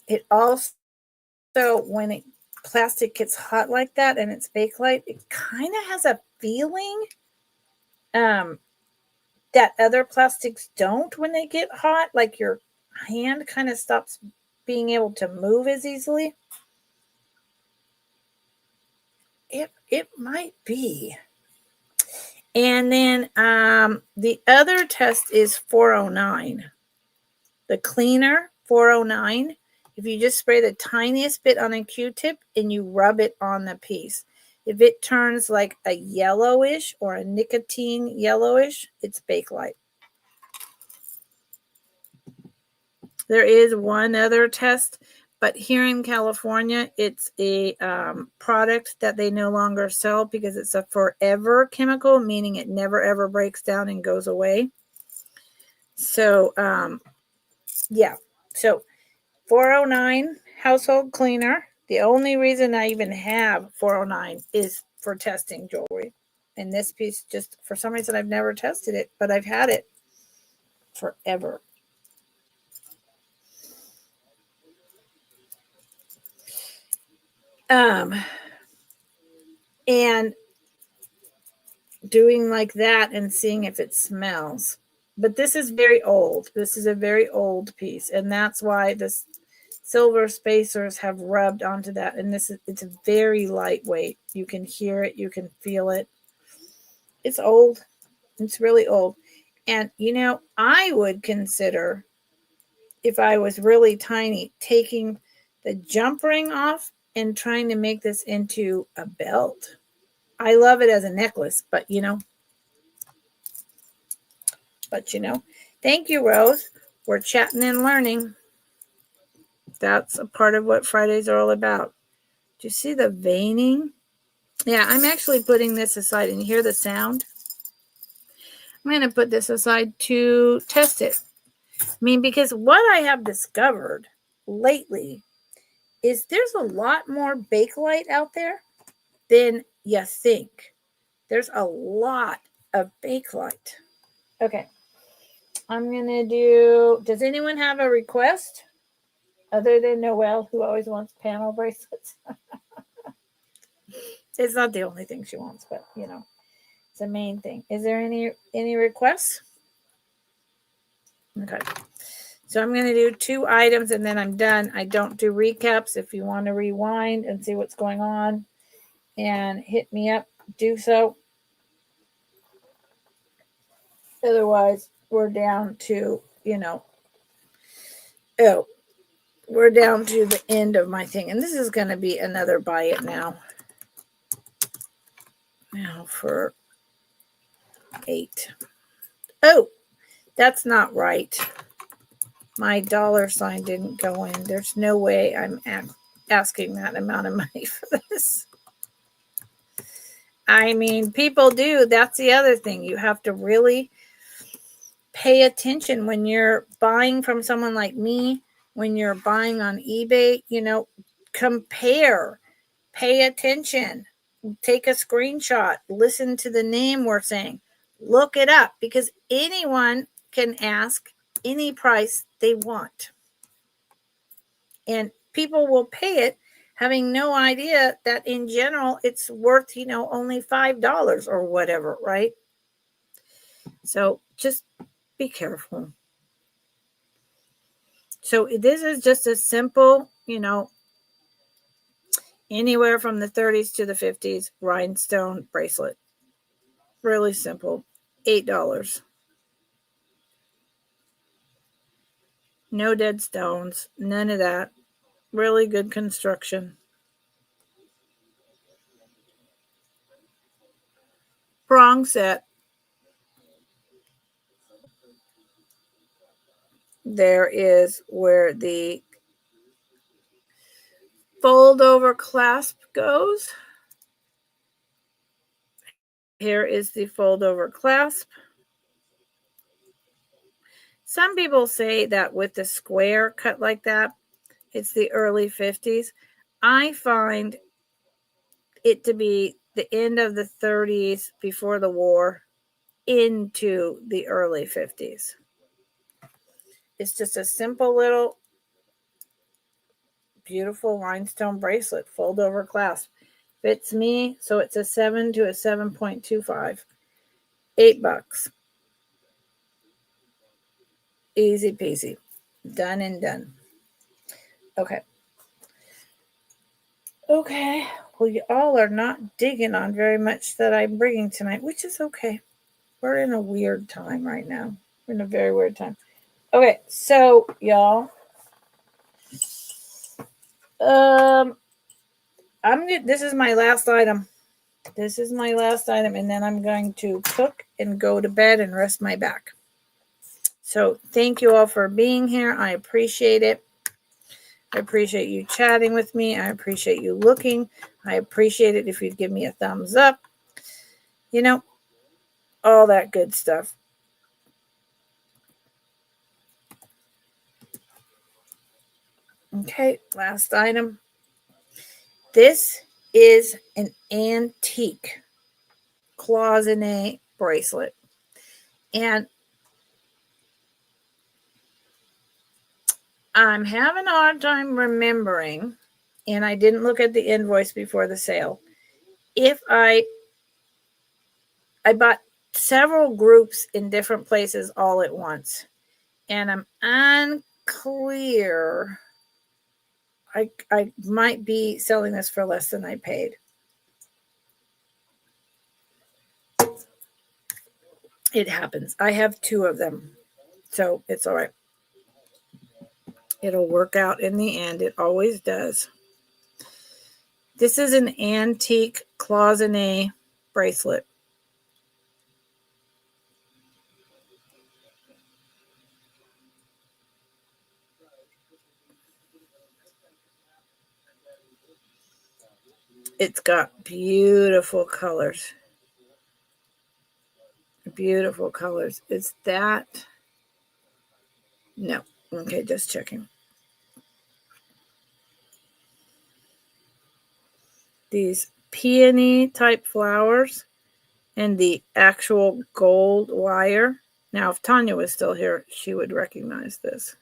A: It also, when plastic gets hot like that and it's Bakelite, it kind of has a feeling that other plastics don't when they get hot. Like your hand kind of stops being able to move as easily. It might be. And then the other test is 409. The cleaner 409. If you just spray the tiniest bit on a Q-tip and you rub it on the piece. If it turns like a yellowish or a nicotine yellowish, it's Bakelite. There is one other test, but here in California, it's a product that they no longer sell because it's a forever chemical, meaning it never ever breaks down and goes away. So, yeah. So 409 household cleaner. The only reason I even have 409 is for testing jewelry. And this piece, just for some reason, I've never tested it, but I've had it forever. And doing like that and seeing if it smells. But this is very old. This is a very old piece, and that's why this silver spacers have rubbed onto that. And it's very lightweight. You can hear it, you can feel it. It's old. It's really old. And I would consider, if I was really tiny, taking the jump ring off and trying to make this into a belt. I love it as a necklace, but thank you, Rose. We're chatting and learning. That's a part of what Fridays are all about. Do you see the veining? Yeah, I'm actually putting this aside, and you hear the sound? I'm going to put this aside to test it. Because what I have discovered lately is there's a lot more Bakelite out there than you think. There's a lot of Bakelite. Okay. I'm going to do, does anyone have a request? Other than Noelle, who always wants panel bracelets. It's not the only thing she wants, but it's the main thing. Is there any requests? Okay. So I'm going to do 2 items and then I'm done. I don't do recaps. If you want to rewind and see what's going on and hit me up, do so. Otherwise, we're down to, we're down to the end of my thing. And this is going to be another buy it now. Now for 8. Oh, that's not right. My $sign didn't go in. There's no way I'm asking that amount of money for this. People do. That's the other thing. You have to really pay attention when you're buying from someone like me, when you're buying on eBay, compare, pay attention, take a screenshot, listen to the name we're saying, look it up, because anyone can ask any price they want. And people will pay it having no idea that in general it's worth, only $5 or whatever, right? So just be careful. So this is just a simple, anywhere from the 30s to the 50s rhinestone bracelet. Really simple. $8. No dead stones. None of that. Really good construction. Prong set. There is where the fold over clasp goes. Here is the fold over clasp. Some people say that with the square cut like that, it's the early 50s. I find it to be the end of the 30s before the war into the early 50s. It's just a simple little beautiful rhinestone bracelet, fold over clasp. Fits me, so it's a 7 to a 7.25. $8. Easy peasy. Done and done. Okay. Well, you all are not digging on very much that I'm bringing tonight, which is okay. We're in a weird time right now. We're in a very weird time. Okay, so y'all, this is my last item. This is my last item, and then I'm going to cook and go to bed and rest my back. So thank you all for being here. I appreciate it. I appreciate you chatting with me. I appreciate you looking. I appreciate it if you'd give me a thumbs up. You know, all that good stuff. Okay, last item. This is an antique cloisonne bracelet. And I'm having a hard time remembering, and I didn't look at the invoice before the sale, if I bought several groups in different places all at once. And I'm unclear. I might be selling this for less than I paid. It happens. I have 2 of them. So it's all right. It'll work out in the end. It always does. This is an antique cloisonne bracelet. It's got beautiful colors. Beautiful colors. Is that? No. Okay, just checking. These peony type flowers and the actual gold wire. Now, if Tanya was still here, she would recognize this.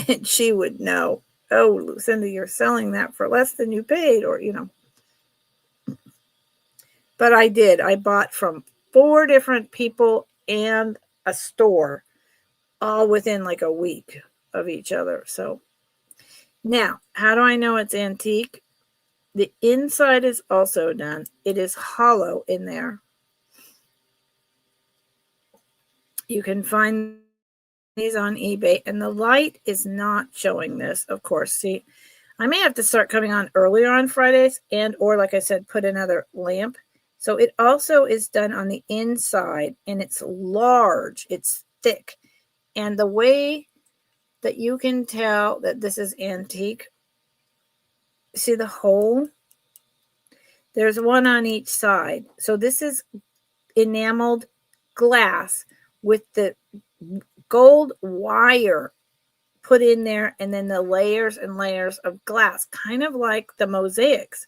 A: And she would know, oh, Lucinda, you're selling that for less than you paid, or, But I did. I bought from 4 different people and a store, all within like a week of each other. So now, how do I know it's antique? The inside is also done. It is hollow in there. You can find these on eBay, and the light is not showing this, of course. See, I may have to start coming on earlier on Fridays, and or like I said, put another lamp. So it also is done on the inside, and it's large, it's thick. And the way that you can tell that this is antique, see the hole? There's one on each side. So this is enameled glass with the gold wire put in there, and then the layers and layers of glass, kind of like the mosaics.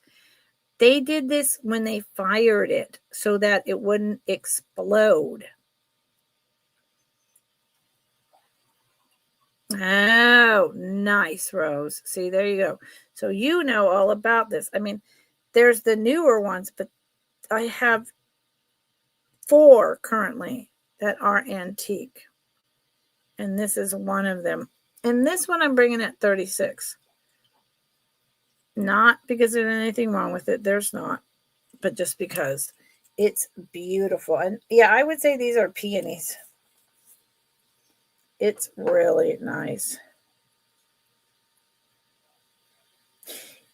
A: They did this when they fired it so that it wouldn't explode. Oh, nice, Rose. See, there you go. So you know all about this. I mean, there's the newer ones, but I have 4 currently that are antique. And this is one of them. And this one I'm bringing at 36. Not because there's anything wrong with it. There's not. But just because it's beautiful. And yeah, I would say these are peonies. It's really nice.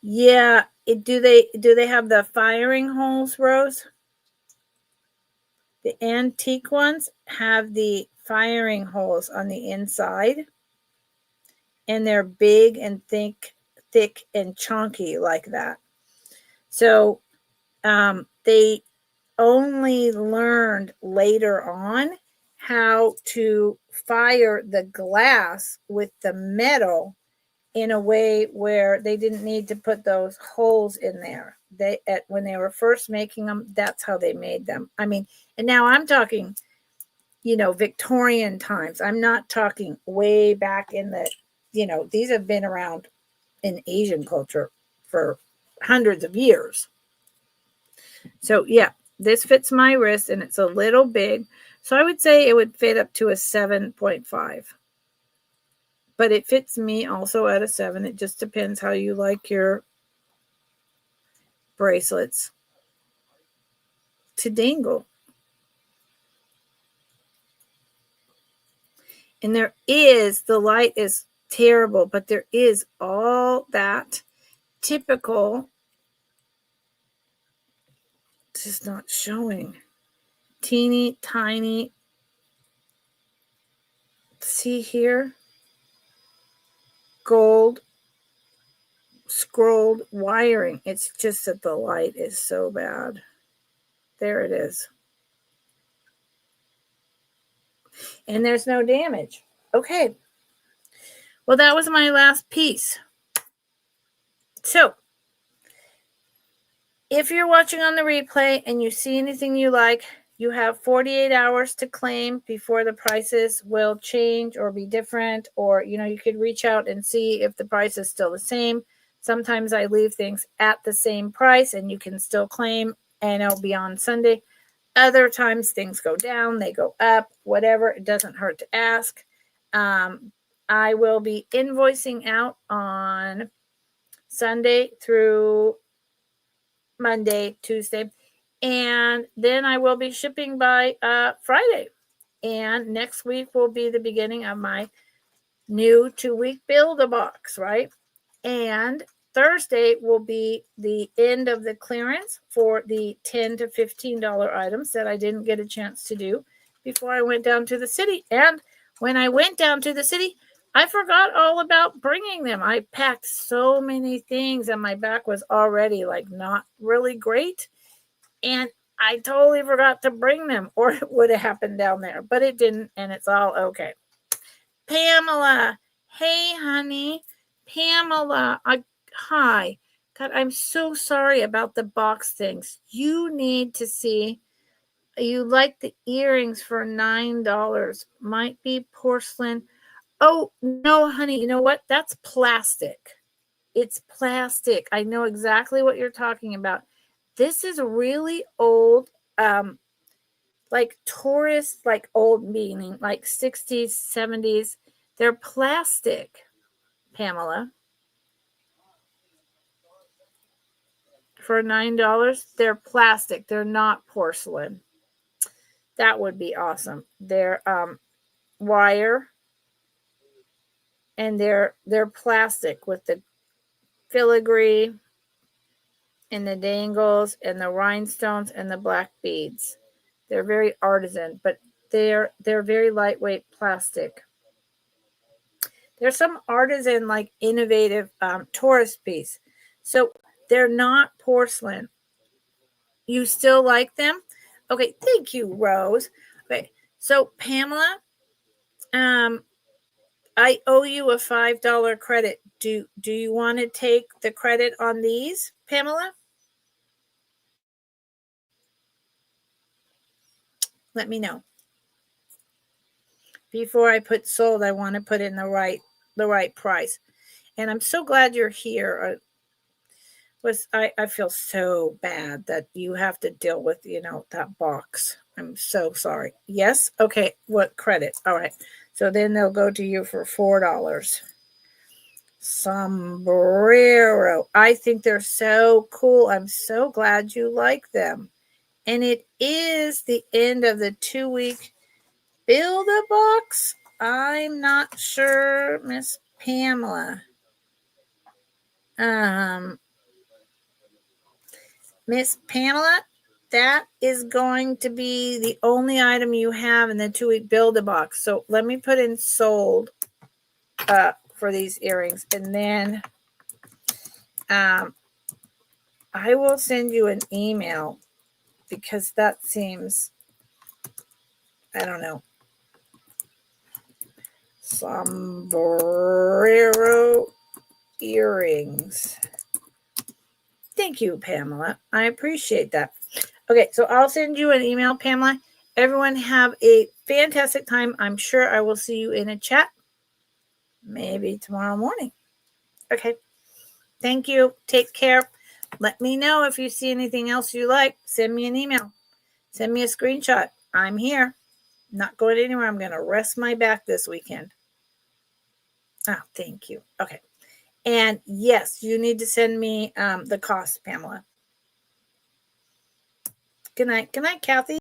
A: Yeah, do they have the firing holes, Rose? The antique ones have the firing holes on the inside, and they're big and thick and chunky like that. So they only learned later on how to fire the glass with the metal in a way where they didn't need to put those holes in there. When they were first making them, that's how they made them. I mean, and now I'm talking, Victorian times. I'm not talking way back in the, these have been around in Asian culture for hundreds of years. So yeah, this fits my wrist, and it's a little big. So I would say it would fit up to a 7.5. But it fits me also at a 7. It just depends how you like your bracelets to dangle. And the light is terrible, but there is all that typical, just not showing, teeny tiny See here? Gold scrolled wiring. It's just that the light is so bad. There it is. And there's no damage. Okay. Well, that was my last piece. So, if you're watching on the replay and you see anything you like, you have 48 hours to claim before the prices will change or be different. Or, you could reach out and see if the price is still the same. Sometimes I leave things at the same price and you can still claim and it'll be on Sunday. Other times things go down, they go up, whatever. It doesn't hurt to ask. I will be invoicing out on Sunday through Monday, Tuesday, and then I will be shipping by Friday. And next week will be the beginning of my new 2-week Build-A-Box, right? And Thursday will be the end of the clearance for the $10 to $15 items that I didn't get a chance to do before I went down to the city. And when I went down to the city, I forgot all about bringing them. I packed so many things and my back was already not really great. And I totally forgot to bring them or it would have happened down there, but it didn't and it's all okay. Pamela, hey honey, Pamela, hi. God, I'm so sorry about the box things. You need to see. You like the earrings for $9. Might be porcelain. Oh, no, honey. You know what? That's plastic. It's plastic. I know exactly what you're talking about. This is really old, tourist, old meaning, 60s, 70s. They're plastic, Pamela. For $9, they're plastic. They're not porcelain. That would be awesome. They're wire, and they're plastic with the filigree and the dangles and the rhinestones and the black beads. They're very artisan, but they're very lightweight plastic. There's some artisan, innovative tourist piece. So they're not porcelain. You still like them? Okay, thank you, Rose. Okay, so Pamela, I owe you a $5 credit. Do you want to take the credit on these, Pamela? Let me know. Before I put sold, I want to put in the right price. And I'm so glad you're here. I feel so bad that you have to deal with, that box. I'm so sorry. Yes? Okay. What credit? All right. So then they'll go to you for $4. Sombrero. I think they're so cool. I'm so glad you like them. And it is the end of the 2-week Build-A-Box. I'm not sure, Miss Pamela. Miss Pamela, that is going to be the only item you have in the 2-week Build-A-Box. So let me put in sold for these earrings. And then I will send you an email because that seems, I don't know. Sombrero earrings. Thank you, Pamela. I appreciate that. Okay, so I'll send you an email, Pamela. Everyone have a fantastic time. I'm sure I will see you in a chat. Maybe tomorrow morning. Okay. Thank you. Take care. Let me know if you see anything else you like. Send me an email. Send me a screenshot. I'm here. Not going anywhere. I'm going to rest my back this weekend. Oh, thank you. Okay. And yes, you need to send me the cost, Pamela. Good night. Good night, Kathy.